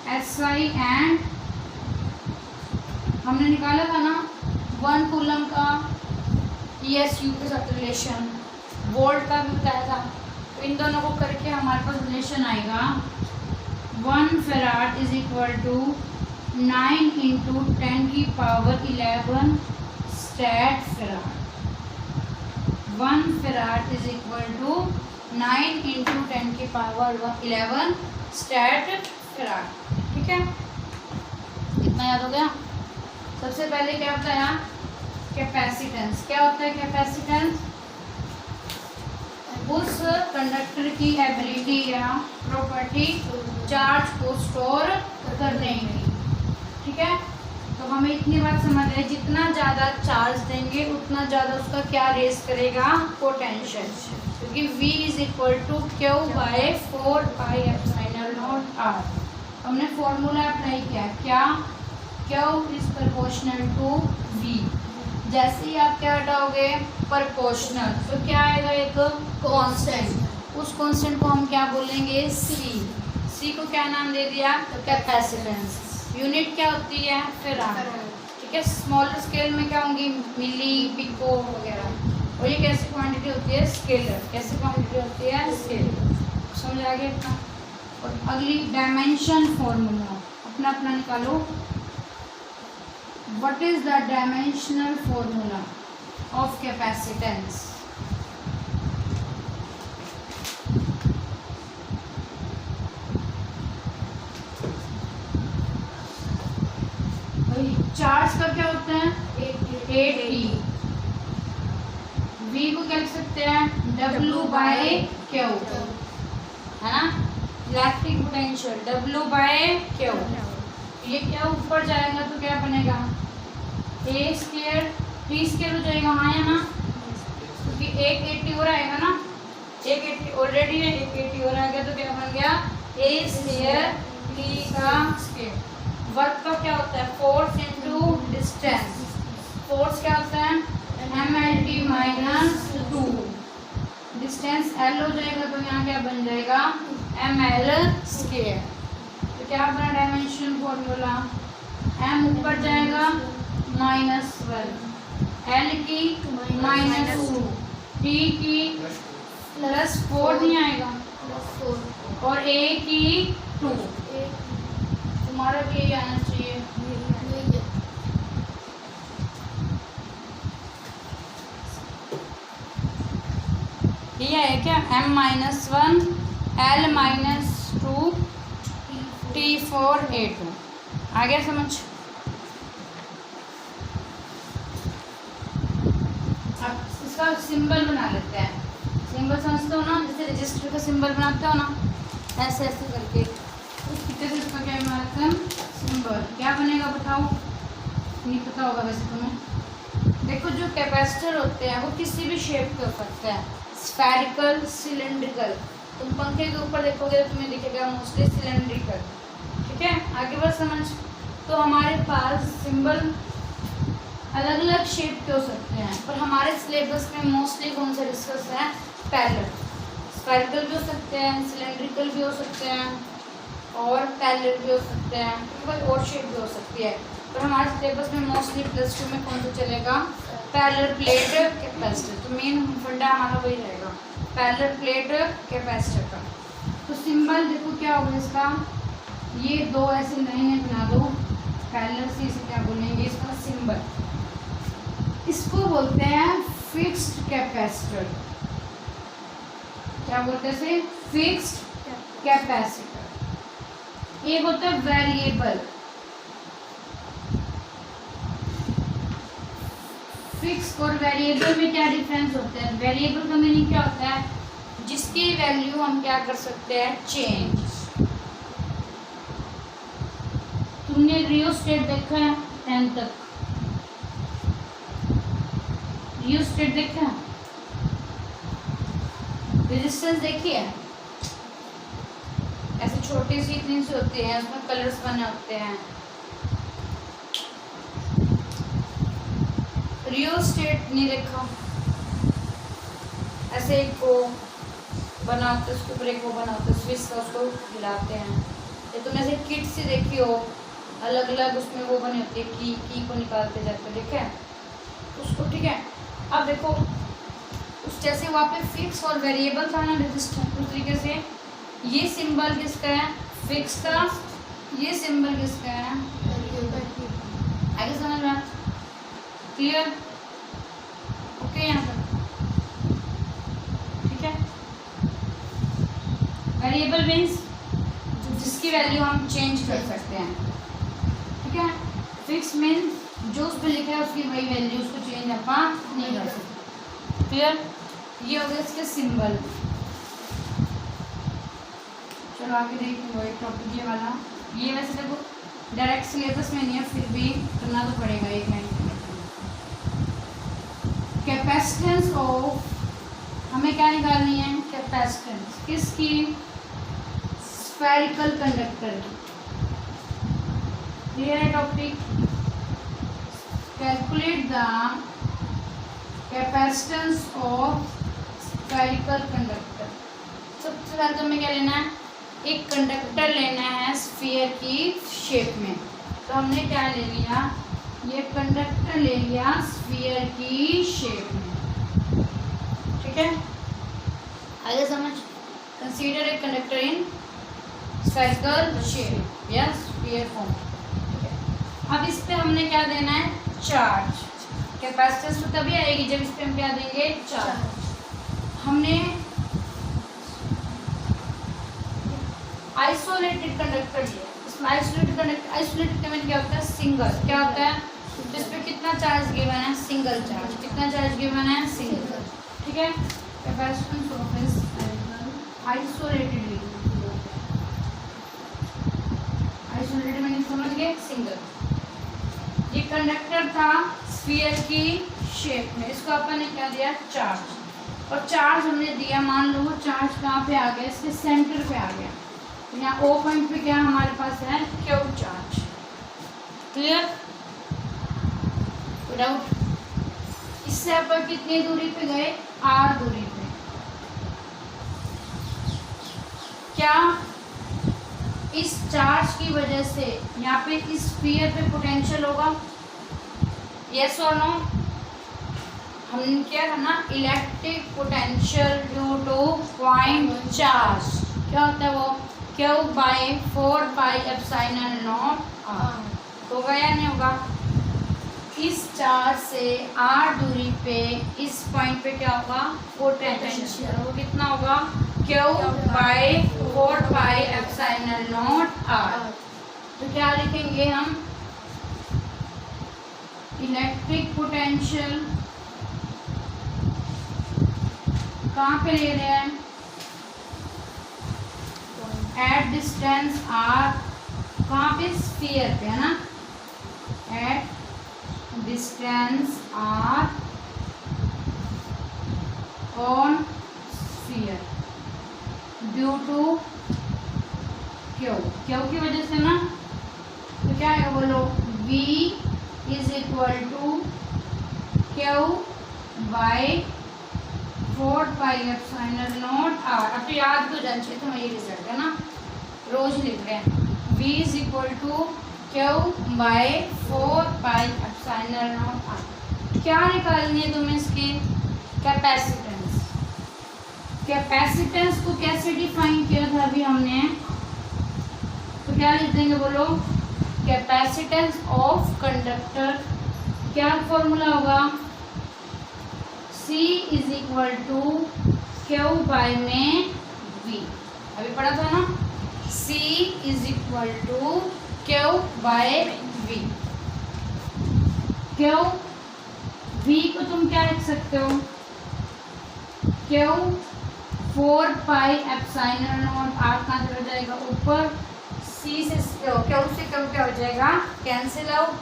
एसआई एंड, हमने निकाला था ना 1 कूलम का ESU के साथ रिलेशन, वोल्ट का भी बताया था। तो इन दोनों को करके हमारे पास रिलेशन आएगा 1 farad is equal to 9 into 10 की पावर 11 stat farad. 1 farad is equal to 9 into 10 की पावर 11 स्टैट फैराड। ठीक है, इतना याद हो गया? सबसे पहले क्या बताया? कैपेसिटेंस। क्या होता है कैपेसिटेंस? उस कंडक्टर की एबिलिटी या प्रॉपर्टी चार्ज को स्टोर करने की। ठीक है, तो हमें इतनी बात समझ है, जितना ज़्यादा चार्ज देंगे उतना ज़्यादा उसका क्या रेस करेगा? पोटेंशियल। क्योंकि V is equal to Q by 4πε0 R। हमने फॉर्मूला अप्लाई किया, क्या? Q is proportional to V। जैसे ही आप क्या हटाओगे? प्रोपोर्शनल, तो क्या आएगा? एक कांस्टेंट। उस कांस्टेंट को हम क्या बोलेंगे? C को क्या नाम दे दिया? तो कैपेसिटेंस। यूनिट क्या होती है? फैराड। ठीक है, स्मॉलर स्केल में क्या होंगी? मिली, पिको वगैरह। और ये कैसी क्वांटिटी होती है? स्केलर। कैसी क्वांटिटी होती है? स्केलर। समझ आ गया अपना? और अगली डायमेंशन फॉर्मूला अपना अपना निकालो। What is the dimensional formula of capacitance? Charge का क्या होता है? 8T। V को क्या लिख सकते हैं? W बाय Q, है ना? Electric potential W by Q। ये क्या ऊपर जाएगा तो क्या बनेगा? A स्क्वायर T स्क्वायर हो जाएगा, हाँ या ना? क्योंकि एक 80 और आएगा ना, एक 80 ऑलरेडी है, एक 80 और आ गया तो क्या बन गया? A स्क्वायर T का स्क्वायर। वर्क का क्या होता है? Force into distance. फोर्स क्या होता है? mLT minus 2। डिस्टेंस L हो जाएगा तो यहाँ क्या बन जाएगा? mL square. तो क्या बना डायमेंशन फॉर्मूला? m ऊपर जाएगा -1, L की -2, T की +4 नहीं आएगा, और A की 2। तुम्हारा भी यही आना चाहिए। ये है क्या? m-1 L-2 T4 A2। आ गया समझ? अब इसका सिंबल बना लेते हैं। सिंबल समझते हो ना? जैसे रजिस्टर का सिंबल बनाते हो ना, ऐसे ऐसे करके। कितने से इसका क्या बनाते हैं? सिंबल। क्या बनेगा बताओ? नहीं पता होगा वैसे तुम्हें। देखो, जो कैपेसिटर होते हैं वो किसी भी शेप के हो सकते हैं, स्फेरिकल, सिलेंड्रिकल। तुम पंखे के ऊपर देखोगे तो तुम्हें दिखेगा मोस्टली सिलेंड्रिकल। ठीक है, आगे बढ़ समझ। तो हमारे पास सिंबल अलग अलग शेप के हो सकते हैं, पर हमारे सिलेबस में मोस्टली कौन सा डिस्कस है? पैरेलल। स्फेरिकल भी हो सकते हैं, सिलेंड्रिकल भी हो सकते हैं, और पैरेलल भी हो सकते हैं, कोई और शेप भी हो सकती है। पर हमारे सिलेबस में मोस्टली +2 में कौन सा चलेगा? Parallel plate capacitor. तो मेन फंडा हमारा वही रहेगा, पैरेलल प्लेट कैपेसिटर का। तो सिंबल देखो क्या होगा इसका? ये दो ऐसे लाइनें बना दो पैरेलल से, इसे क्या बोलेंगे? इसका सिंबल। इसको बोलते हैं फिक्स्ड कैपेसिटर। क्या बोलते हैं इसे? Fixed capacitor. एक होता है वेरिएबल। फिक्स और वेरिएबल में क्या डिफरेंस होता है? वेरिएबल का मीनिंग क्या होता है? जिसकी वैल्यू हम क्या कर सकते हैं? चेंज। तुमने रियोस्टेट देखा है 10 तक? रियोस्टेट देखा है? रेजिस्टेंस देखी है? ऐसे छोटी सी इतनी सी होती है, उसमें कलर्स बने होते हैं। रियोस्टेट नहीं देखा? ऐसे एक को बनाते, उसके ऊपर एक वो बनाते, स्विच का, उसको हिलाते हैं। ये तुमने ऐसे किट से देखी हो, अलग अलग उसमें वो बनी होती है, की को निकालते जाते, देखा है उसको? ठीक है, अब देखो उस जैसे वहाँ पे फिक्स और वेरिएबल था ना रेजिस्टेंस, उस तरीके से ये सिंबल किसका है? फिक्स का। ये सिंबल किसका है? आगे समझ में? क्लियर? ओके यहाँ पर? ठीक है, वेरिएबल मीन्स जिसकी वैल्यू हम चेंज कर सकते हैं। ठीक है, फिक्स मीन्स जो उस पर लिखा है उसकी वही वैल्यू, उसको चेंज चेंज अपन नहीं कर सकते। क्लियर? ये हो गया इसके सिंबल। चलो आगे देखो एक टॉपिक ये वाला। ये वैसे देखो डायरेक्ट सिलेबस में नहीं है, फिर भी करना तो पड़ेगा एक लाइन। कैपेसिटेंस ऑफ, हमें क्या निकालनी है? कैपेसिटेंस किसकी? स्फेरिकल कंडक्टर की। क्लियर है topic? Calculate the capacitance of spherical conductor. सबसे पहले तो हमें क्या लेना है? एक कंडक्टर लेना है स्फीयर की शेप में। तो हमने क्या ले लिया? ये कंडक्टर ले लिया स्फीयर की शेप में। ठीक है, आगे समझ। Consider a conductor in spherical shape या स्फीयर फॉर्म। अब इस पे हमने क्या देना है? चार्ज। कैपेसिटेंस तो तभी आएगी जब इस पे हम क्या देंगे? चार्ज। हमने आइसोलेटेड कंडक्टर लिया। इसमें आइसोलेटेड कंडक्टर, आइसोलेटेड का मतलब क्या होता है? सिंगल। क्या होता है? जिस पे कितना चार्ज गिवन है? Single charge. कितना चार्ज गिवन है? सिंगल। ठीक है, कैपेसिटेंस ऑफ आइसोलेटेड, आइसोलेटेड मैंने समझ गए? सिंगल। ये कंडक्टर था स्फीयर की शेप में, इसको अपन ने क्या दिया? चार्ज। और चार्ज हमने दिया, मान लो वो चार्ज कहाँ पे आ गया? इसके सेंटर पे आ गया। यहाँ ओ पॉइंट पे क्या हमारे पास है? Q charge. क्लियर? विदाउट इससे अपन कितनी दूरी पे गए? आर दूरी पे। क्या इस चार्ज की वजह से यहाँ पे इस स्फीयर पे पोटेंशियल होगा? यस और नो? हमने क्या था ना, electric potential due to point charge. क्या होता है वो? Q by 4 pi epsilon naught r. होगा या नहीं होगा? इस चार्ज से r दूरी पे इस पॉइंट पे क्या होगा? पोटेंशियल। वो कितना होगा? Q by 4 pi epsilon naught r. तो क्या लिखेंगे हम? इलेक्ट्रिक पोटेंशियल कहाँ पे ले रहे हैं? At distance r. कहाँ पे? स्फीयर पे, है ना? At distance r on sphere due to Q. Q की वजह से ना, तो क्या है? बोलो V is equal to Q by 4 pi epsilon naught r. अब तो याद तो जान चाहिए, तो ये रिजल्ट है ना, रोज लिख रहे हैं। V is equal to Q by 4 pi epsilon naught r. क्या निकालनी है तुम्हें? इसकी कैपेसिटेंस। कैपेसिटेंस को कैसे डिफाइन किया था अभी हमने? तो क्या लिख देंगे? बोलो कैपेसिटेंस ऑफ कंडक्टर। क्या फॉर्मूला होगा? C is equal to Q by में V। अभी पढ़ा था ना? C is equal to Q by V। Q V को तुम क्या लिख सकते हो? Q 4 pi epsilon naught r कहाँ चला जाएगा? ऊपर। C से क्यू से क्यू क्या हो जाएगा? Cancel out.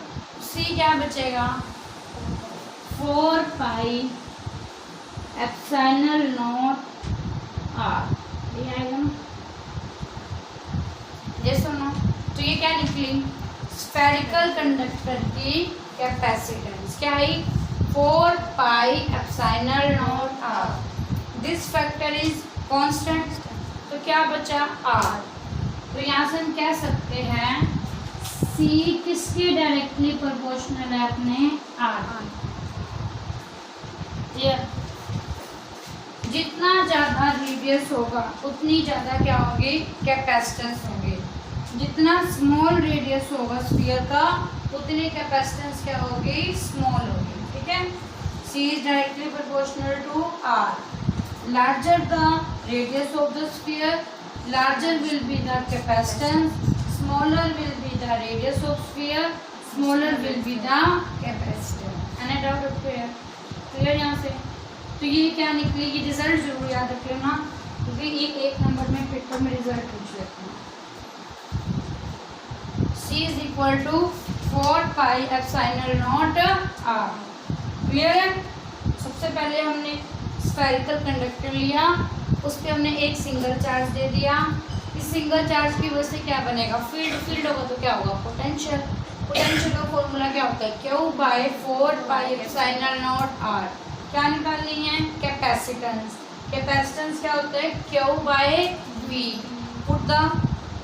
C क्या बचेगा? 4 पाई एप्सिलॉन नॉट आर। ये आएगा ना? ये सुनो, तो ये क्या निकली? स्फेरिकल कंडक्टर की कैपेसिटेंस क्या है? 4 pi epsilon naught r. This factor is constant. तो क्या बचा? आर। तो यहाँ से हम कह सकते हैं C किसके डायरेक्टली प्रोपोर्शनल है? अपने आर। जितना ज़्यादा रेडियस होगा उतनी ज़्यादा क्या होगी? कैपेसिटेंस होगी। जितना स्मॉल रेडियस होगा स्फीयर का, उतनी कैपेसिटेंस क्या होगी? स्मॉल होगी। ठीक है, C is directly proportional to R. Larger the radius of the sphere, larger will be the capacitance. Smaller will be the radius of sphere, smaller will be the capacitance. मैंने doubt रखो यार, clear यहाँ से। तो ये क्या निकली, ये रिजल्ट जरूर याद रख लेना, क्योंकि ये 1 नंबर में पेपर में रिजल्ट पूछ लेते हैं। C is equal to 4 pi epsilon naught r। Clear है। सबसे पहले हमने स्फेरिकल कंडक्टर लिया, उस पर हमने एक सिंगल चार्ज दे दिया। इस सिंगल चार्ज की वजह से क्या बनेगा, फील्ड। फील्ड होगा तो क्या होगा, पोटेंशियल। पोटेंशियल का फॉर्मूला क्या होता है, Q by 4 pi epsilon naught r। क्या निकालनी है, कैपेसिटेंस। कैपेसिटेंस क्या होता है, Q by V। Put the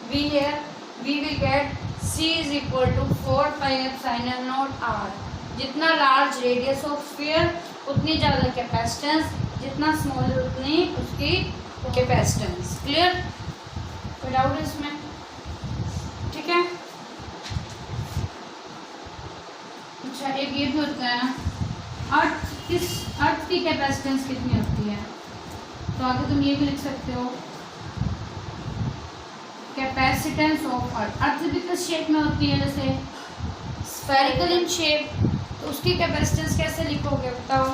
V here, we will get C is equal to 4 pi epsilon naught r। जितना लार्ज रेडियस ऑफ स्फीयर उतनी ज़्यादा कैपेसिटेंस, जितना स्मॉल उतनी उसकी कैपेसिटेंस। क्लियर, कोई डाउट है इसमें? ठीक है। अच्छा, एक ये भी होता है, अर्थ की कैपेसिटेंस कितनी होती है, तो आगे तुम ये भी लिख सकते हो, कैपेसिटेंस ऑफ अर्थ भी किस शेप में होती है, जैसे स्फेरिकल इन शेप, तो उसकी कैपेसिटेंस कैसे लिखोगे बताओ।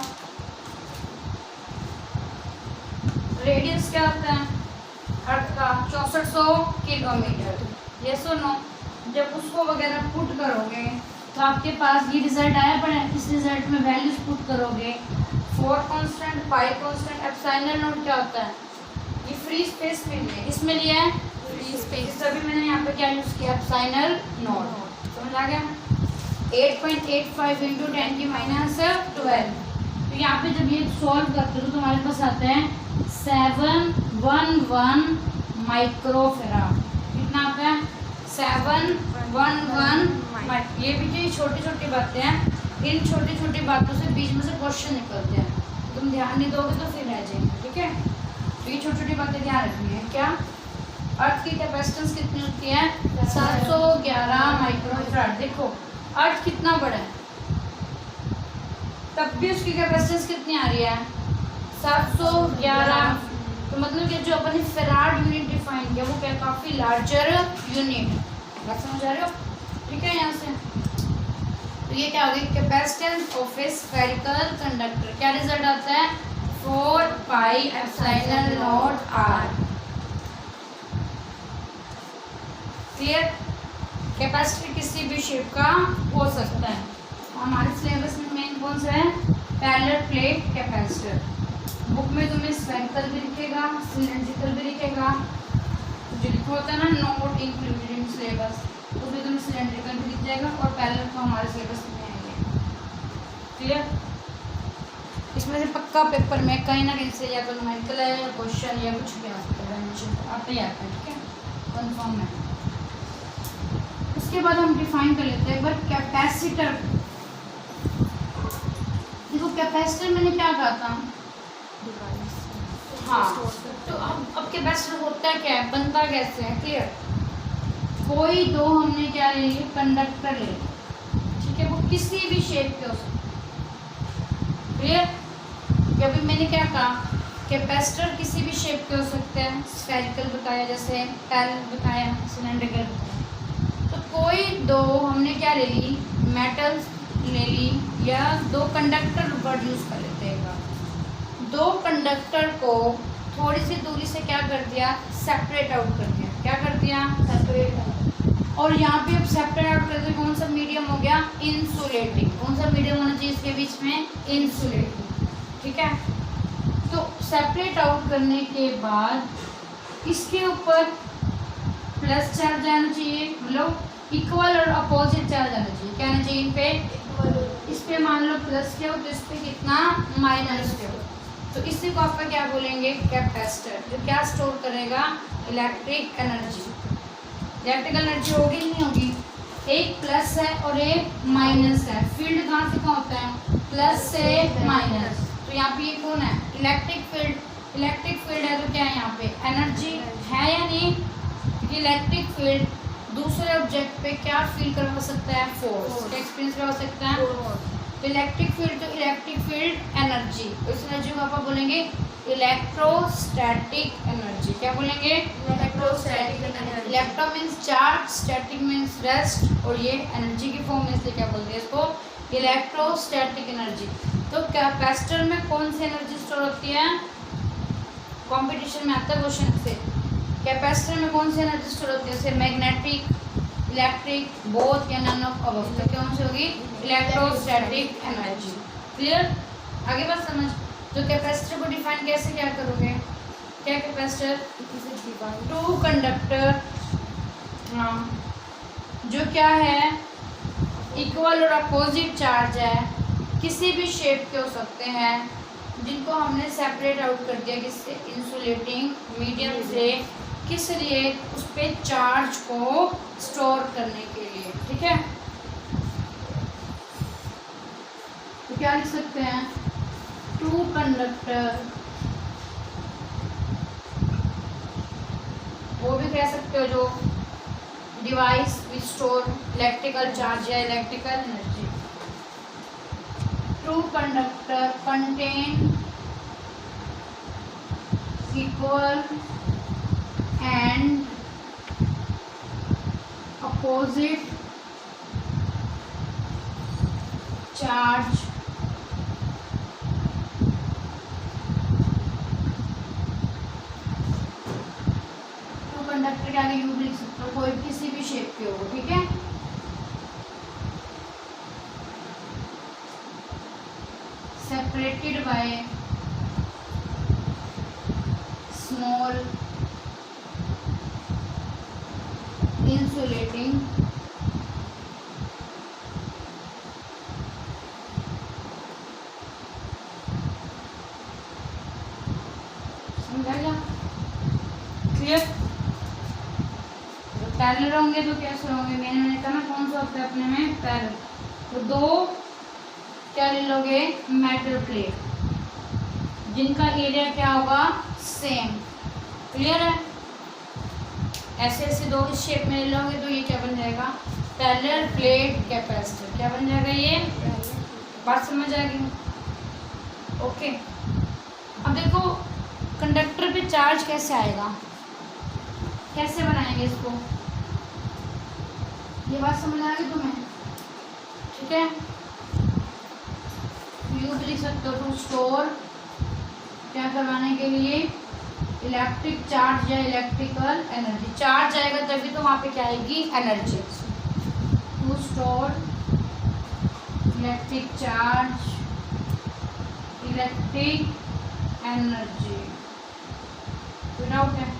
रेडियस क्या होता है अर्थ का, 6400 किलोमीटर। यस और नो। जब उसको वगैरह पुट करोगे तो आपके पास ये रिजल्ट आया, पर इस रिजल्ट में वैल्यूज पुट करोगे, 4 constant, pi constant, epsilon not क्या होता है, ये फ्री स्पेस में लिया, इसमें लिया है फ्री स्पेस, तभी मैंने यहाँ पे क्या यूज किया, एप्सिलॉन नॉट। समझ आ गया। 8.85 इंटू 10 की -12। तो यहाँ पे जब ये सॉल्व करते हो तो तुम्हारे पास आते हैं 711 माइक्रोफेराड। कितना आता है, 711। ये भी जो छोटी छोटी बातें हैं, इन छोटी छोटी बातों से बीच में से क्वेश्चन निकलते हैं, तुम ध्यान नहीं दोगे तो फिर रह जाएंगे। ठीक है, तो ये छोटी छोटी बातें ध्यान रखनी है। क्या, अर्थ की कैपेसिटेंस कितनी होती है, 711 माइक्रोफेराड। देखो अर्थ कितना बड़ा है, तब भी उसकी कैपेसिटेंस कितनी आ रही है, 711। तो मतलब कि जो अपन फेराड यूनिट डिफाइन किया वो क्या, काफी लार्जर यूनिट। बात समझ आ रहे हो? ठीक है। यहाँ से तो ये क्या हो गई, capacitance of A spherical conductor. क्या रिजल्ट आता है, 4 pi epsilon naught r। Clear. Capacitor किसी भी शेप का हो सकता है। हमारे सिलेबस में मेन कौन सा है, पैरेलल प्लेट कैपेसिटर। बुक में तुम्हें स्फेरिकल भी दिखेगा, सिलेंड्रिकल भी दिखेगा, जो लिखा होता है ना नोट इंक्लूडेड इन सिलेबस, उसमें तुम्हें सिलेंड्रिकल भी दिख जाएगा और पैरेलल तो हमारे सिलेबस में आएंगे। क्लियर। इसमें से पक्का पेपर में कहीं ना कहीं से या तो न्यूमेरिकल है या क्वेश्चन या कुछ भी आ सकता है, आता ही आता है। ठीक है, कन्फर्म है। उसके बाद हम डिफाइन कर लेते हैं, बट कैपेसिटर। देखो कैपेसिटर मैंने क्या कहा था, हाँ, तो अब कैपेसिटर होता क्या है, बनता कैसे है। क्लियर। कोई दो हमने क्या ले लिए, कंडक्टर ले लिए, ठीक है, वो किसी भी शेप के हो सकते। क्लियर। अभी मैंने क्या कहा, कैपेसिटर किसी भी शेप के हो सकते हैं, स्फेरिकल बताया, जैसे पैरेलल बताया, सिलेंड्रिकल बताया। तो कोई दो हमने क्या ले ली, मेटल्स ले ली, या दो कंडक्टर वर्ड यूज कर लेते हैं। दो कंडक्टर को थोड़ी सी दूरी से क्या कर दिया, सेपरेट आउट कर दिया। क्या कर दिया, सेपरेट आउट। और यहाँ पे अब सेपरेट आउट करते कौन सा मीडियम हो गया, इंसुलेटिंग। कौन सा मीडियम होना चाहिए इसके बीच में, इंसुलेटिंग। ठीक है। तो सेपरेट आउट करने के बाद इसके ऊपर प्लस चार्ज आना चाहिए, मतलब इक्वल और अपोजिट चार्ज आना चाहिए। क्या आना चाहिए, इन पे, इस पे मान लो प्लस के हो तो इस पे कितना, माइनस के हो, तो इसी को आपका क्या बोलेंगे, कैपेसिटर, जो क्या स्टोर करेगा, इलेक्ट्रिक एनर्जी। इलेक्ट्रिकल एनर्जी होगी नहीं होगी, एक प्लस है और एक माइनस है। फील्ड कहाँ से कहाँ होता है, प्लस से माइनस। तो यहाँ पे ये कौन है, इलेक्ट्रिक फील्ड। इलेक्ट्रिक फील्ड है तो क्या है, यहाँ पे एनर्जी है या नहीं। इलेक्ट्रिक फील्ड दूसरे ऑब्जेक्ट पे क्या फील करवा सकता है, फोर्स एक्सपीरियंस करवा सकता है। तो इलेक्ट्रिक फील्ड, तो इलेक्ट्रिक फील्ड एनर्जी, इस एनर्जी को आप बोलेंगे इलेक्ट्रोस्टैटिक एनर्जी। क्या बोलेंगे, electrostatic energy. Electro means charge, static means rest, और ये एनर्जी की फॉर्म में, इसलिए क्या बोलते हैं इसको इलेक्ट्रोस्टैटिक एनर्जी। तो कैपेसिटर में कौन सी एनर्जी स्टोर होती है? कंपटीशन में आता है क्वेश्चन से, कैपेसिटर में कौन सी एनर्जी स्टोर होती है? जैसे मैग्नेटिक, इलेक्ट्रिक, बोथ या नन ऑफ अबव। तो कौन सी होगी? Electrostatic energy. क्लियर? आगे बात समझ। तो कैपेसिटर को डिफाइन कैसे क्या करोगे? क्या कैपेसिटर? टू कंडक्टर, हाँ, जो क्या है इक्वल और अपोजिट चार्ज है, किसी भी शेप के हो सकते हैं, जिनको हमने सेपरेट आउट कर दिया किससे? इंसुलेटिंग मीडियम से। किस लिए? उस पे चार्ज को स्टोर करने के लिए। ठीक है, तो क्या लिख सकते हैं? टू कंडक्टर, वो भी कह सकते हो जो device which store electrical charge या electrical energy. Two conductor contain equal and opposite charge conductor के आगे यू लिख सकते हो, कोई किसी भी शेप के हो। ठीक है, सेपरेटेड बाय स्मॉल इंसुलेटिंग समझा गया? क्लियर? पैरेलल होंगे तो कैसे होंगे? मैंने कहा ना कौन सा होता है अपने में? पैरेलल। तो दो क्या ले लोगे? मेटल प्लेट, जिनका एरिया क्या होगा? सेम। क्लियर है? ऐसे ऐसे दो इस शेप में ले लोगे तो ये क्या बन जाएगा? Parallel plate capacitor. क्या बन जाएगा ये? बात समझ आ गई? ओके, अब देखो कंडक्टर पे चार्ज कैसे आएगा, कैसे बनाएंगे इसको, ये बात समझ आ गई तुम्हें? ठीक है, यू लिख सकते हो टू स्टोर, क्या करवाने के लिए? इलेक्ट्रिक चार्ज या इलेक्ट्रिकल एनर्जी। चार्ज आएगा तभी तो वहाँ पे क्या आएगी? Energy. To store electric charge, electric energy. कोई डाउट है?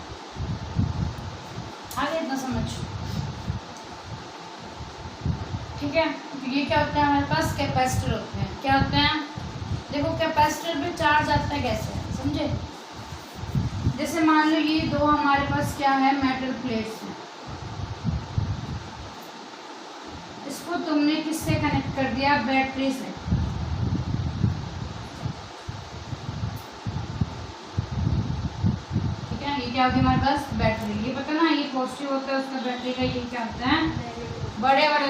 आगे इतना समझ। ठीक है, तो ये क्या होता है? हमारे पास कैपेसिटर होते हैं। क्या होते हैं? देखो कैपेसिटर पे चार्ज आता है कैसे, समझे? जैसे मान लो ये दो हमारे पास क्या है? मेटल प्लेट्स हैं। इसको तुमने किससे कनेक्ट कर दिया? बैटरी से। ठीक है, ये क्या होगी हमारे पास? बैटरी। ये पता ना, ये पॉजिटिव होता है उसका बैटरी का, ये क्या होता है? बड़े वाले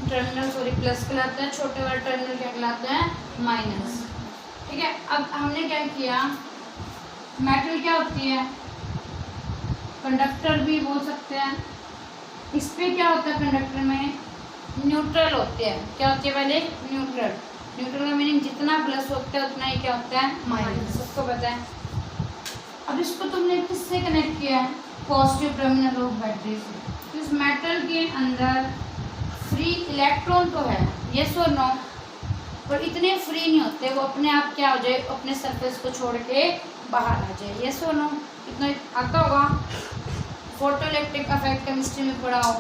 टर्मिनल सॉरी प्लस कहलाता है, छोटे वाले टर्मिनल क्या कहलाता है? माइनस। ठीक है, अब हमने क्या किया? मेटल क्या होती है? कंडक्टर भी बोल सकते हैं। इस पे क्या होता है? कंडक्टर में न्यूट्रल होते हैं। क्या होती है? पहले न्यूट्रल। न्यूट्रल का मीनिंग जितना प्लस होता है उतना ही क्या होता है? माइनस। सबको पता है। अब इसको तुमने किससे कनेक्ट किया है? पॉजिटिव टर्मिनल ऑफ बैटरी से। तो इस मेटल के अंदर फ्री इलेक्ट्रॉन तो है, यस और नो, पर इतने फ्री नहीं होते, वो अपने आप क्या हो जाए? अपने सरफेस को छोड़ के बाहर आ जाए। यस और नो? इतना आता होगा। फोटो इलेक्ट्रिक इफेक्ट केमिस्ट्री में पढ़ा हो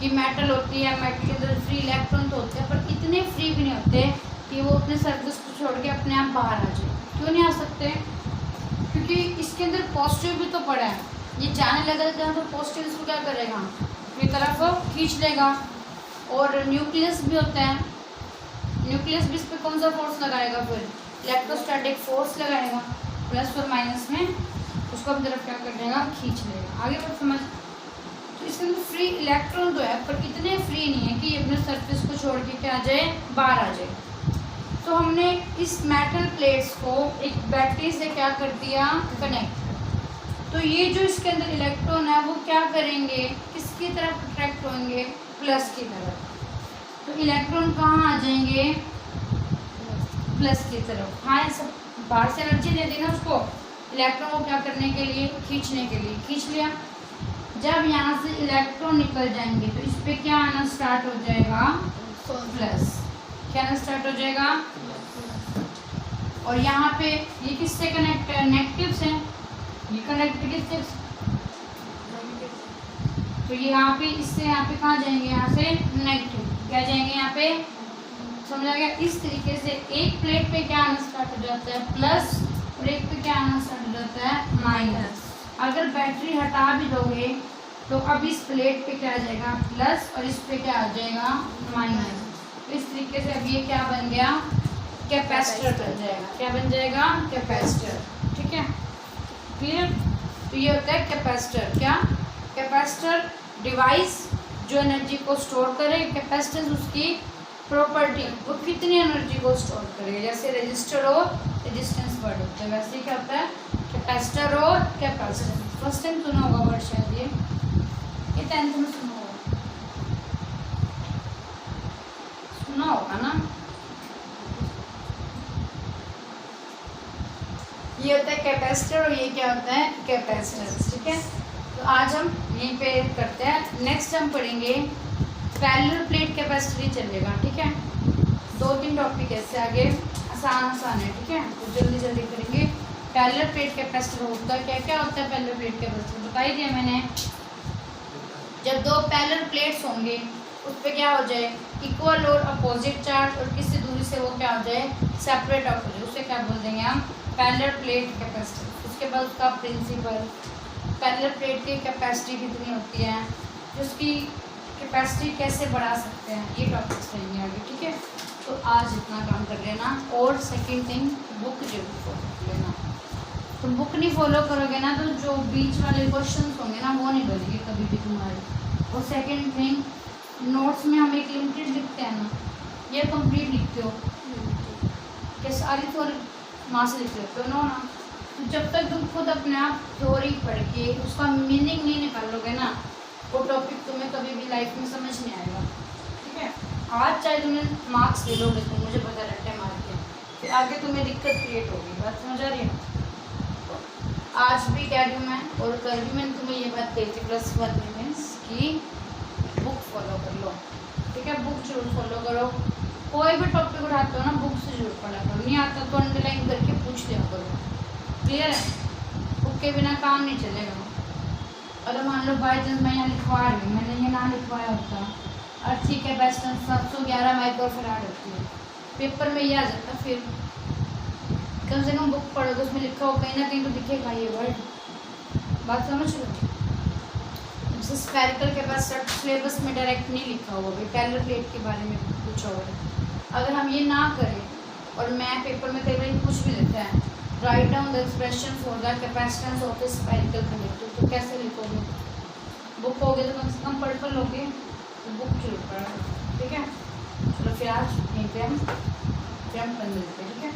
कि मेटल होती है, मेटल के अंदर फ्री इलेक्ट्रॉन तो होते हैं, पर इतने फ्री भी नहीं होते कि वो अपने सरफेस को छोड़ के अपने आप बाहर आ जाए। क्यों नहीं आ सकते? क्योंकि इसके अंदर पॉजिटिव भी तो पड़ा है। ये जाने लगा तो पॉजिटिव इसको क्या करेगा? अपनी तरफ खींच लेगा। और न्यूक्लियस भी होता है, न्यूक्लियस भी इस पर कौन सा फोर्स लगाएगा? फिर इलेक्ट्रोस्टैटिक फोर्स लगाएगा, प्लस और माइनस में उसको अपनी तरफ क्या कर देगा? खींच लेगा। आगे बात समझ। तो इसके अंदर फ्री इलेक्ट्रॉन तो है, पर इतने फ्री नहीं है कि अपने सरफेस को छोड़ के क्या आ जाए? बाहर आ जाए। तो हमने इस मेटल प्लेट्स को एक बैटरी से क्या कर दिया? कनेक्ट। तो ये जो इसके अंदर इलेक्ट्रॉन है वो क्या करेंगे? किसकी तरफ अट्रैक्ट होंगे? प्लस की तरफ। तो इलेक्ट्रॉन कहाँ आ जाएंगे, प्लस की तरफ। हाँ, ये सब बाहर से एनर्जी दे दी ना उसको, इलेक्ट्रॉन को क्या करने के लिए, खींचने के लिए, खींच लिया। जब यहाँ से इलेक्ट्रॉन निकल जाएंगे तो इस पे क्या आना स्टार्ट हो जाएगा, प्लस। क्या आना स्टार्ट हो जाएगा, और यहाँ पे ये किससे कनेक्ट है, नेगेटिव से, ये कनेक्ट किससे, तो ये यहाँ पे इससे यहाँ पे कहाँ जाएंगे, यहाँ से नेगेटिव, क्या जाएंगे यहाँ पे, समझ आ गया। इस तरीके से एक प्लेट पे क्या आना स्टार्ट हो जाता है, प्लस, और एक पे क्या आना स्टार्ट हो जाता है, माइनस। अगर बैटरी हटा भी दोगे तो अब इस प्लेट पे क्या आ जाएगा, प्लस, और इस पे क्या आ जाएगा, माइनस। इस तरीके से अब ये क्या बन गया, कैपेसिटर बन जाएगा। क्या बन जाएगा, कैपेसिटर। ठीक है, क्लियर। तो ये होता है कैपेसिटर। क्या, कैपेसिटर डिवाइस जो एनर्जी को स्टोर करे। कैपेसिटेंस उसकी प्रॉपर्टी, वो कितनी एनर्जी को स्टोर करे। जैसे रेजिस्टर और रेजिस्टेंस वर्ड होता है, वैसे क्या होता है, कैपेसिटर और कैपेसिटेंस। फर्स्ट टाइम सुना होगा वर्ड शायद, ये 10th में सुना होगा ना। ये होता है कैपेसिटर और ये क्या होता है, कैपेसिटेंस। ठीक है, तो आज हम यहीं पे करते हैं। नेक्स्ट हम पढ़ेंगे पैरेलल प्लेट कैपेसिटर ही चलेगा। ठीक है, 2-3 टॉपिक ऐसे आगे आसान है। ठीक है, तो जल्दी जल्दी करेंगे। पैरेलल प्लेट कैपेसिटर होता है क्या, क्या होता है पैरेलल प्लेट कैपेसिटर, बता ही दिया मैंने। जब दो पैरेलल प्लेट्स होंगे उस पर क्या हो जाए, इक्वल और अपोजिट चार्ज, और किसी दूरी से वो क्या हो जाए, सेपरेट आउट हो जाए, उसे क्या बोल देंगे हम, पैरेलल प्लेट कैपेसिटर। उसके बाद उसका प्रिंसिपल, पैरेलल प्लेट की कैपेसिटी कितनी होती है, उसकी कैपेसिटी कैसे बढ़ा सकते हैं, ये टॉपिक्स रहेंगे आगे। ठीक है, तो आज इतना काम कर लेना। और सेकंड थिंग, बुक जरूर फॉलो कर लेना। तुम बुक नहीं फॉलो करोगे ना तो जो बीच वाले क्वेश्चंस होंगे ना वो नहीं बनेंगे कभी भी तुम्हारे। और सेकंड थिंग, नोट्स में हम एक लिमिटेड लिखते हैं ना, ये कंप्लीट लिखते हो क्या, सारी थोड़ी मास लिख लेते हो ना। तो जब तक तुम खुद अपने आप थ्योरी पढ़ के उसका मीनिंग नहीं निकालोगे ना, वो टॉपिक तुम्हें कभी भी लाइफ में समझ नहीं आएगा। ठीक है, आज चाहे तुम्हें मार्क्स ले लोगे तुम, मुझे पता रट्टे मार के, फिर आगे तुम्हें दिक्कत क्रिएट होगी। बात समझ आ रही है। आज भी कह रही हूँ मैं, और कल भी मैंने तुम्हें ये बात कही थी +1 मीन्स कि बुक फॉलो कर लो। ठीक है, बुक जरूर फॉलो करो। कोई भी टॉपिक उठाते हो ना, बुक से जरूर पढ़ा करो। नहीं आता तो अंडरलाइन करके पूछ लिया करो। क्लियर है, बुक के बिना काम नहीं चलेगा। अगर मान लो बाई चांस मैं यहाँ लिखवा रही हूँ, मैंने ये ना लिखवाया होता, और ठीक है कैपेसिटेंस 711 माइक्रोफैराड होती है, पेपर में ये आ जाता, फिर कम से कम बुक पढ़ो तो उसमें लिखा हो, कहीं ना कहीं तो दिखेगा ये वर्ड। बात समझ लो। जैसे स्फेरिकल कैपेसिटर सिलेबस में डायरेक्ट नहीं लिखा हुआ, भाई पैरेलल प्लेट के बारे में पूछा हुआ। अगर हम ये ना करें, और मैं पेपर में कई बार पूछ भी लेता है, write down the expression for the capacitance of A spherical conductor, तो कैसे लिखोगे, बुक होगे तो कम से कम पढ़ कर लोगे, तो बुक जरूर पढ़ा। ठीक है, चलो फिर आज यहीं पे हम मिलते हैं। ठीक है।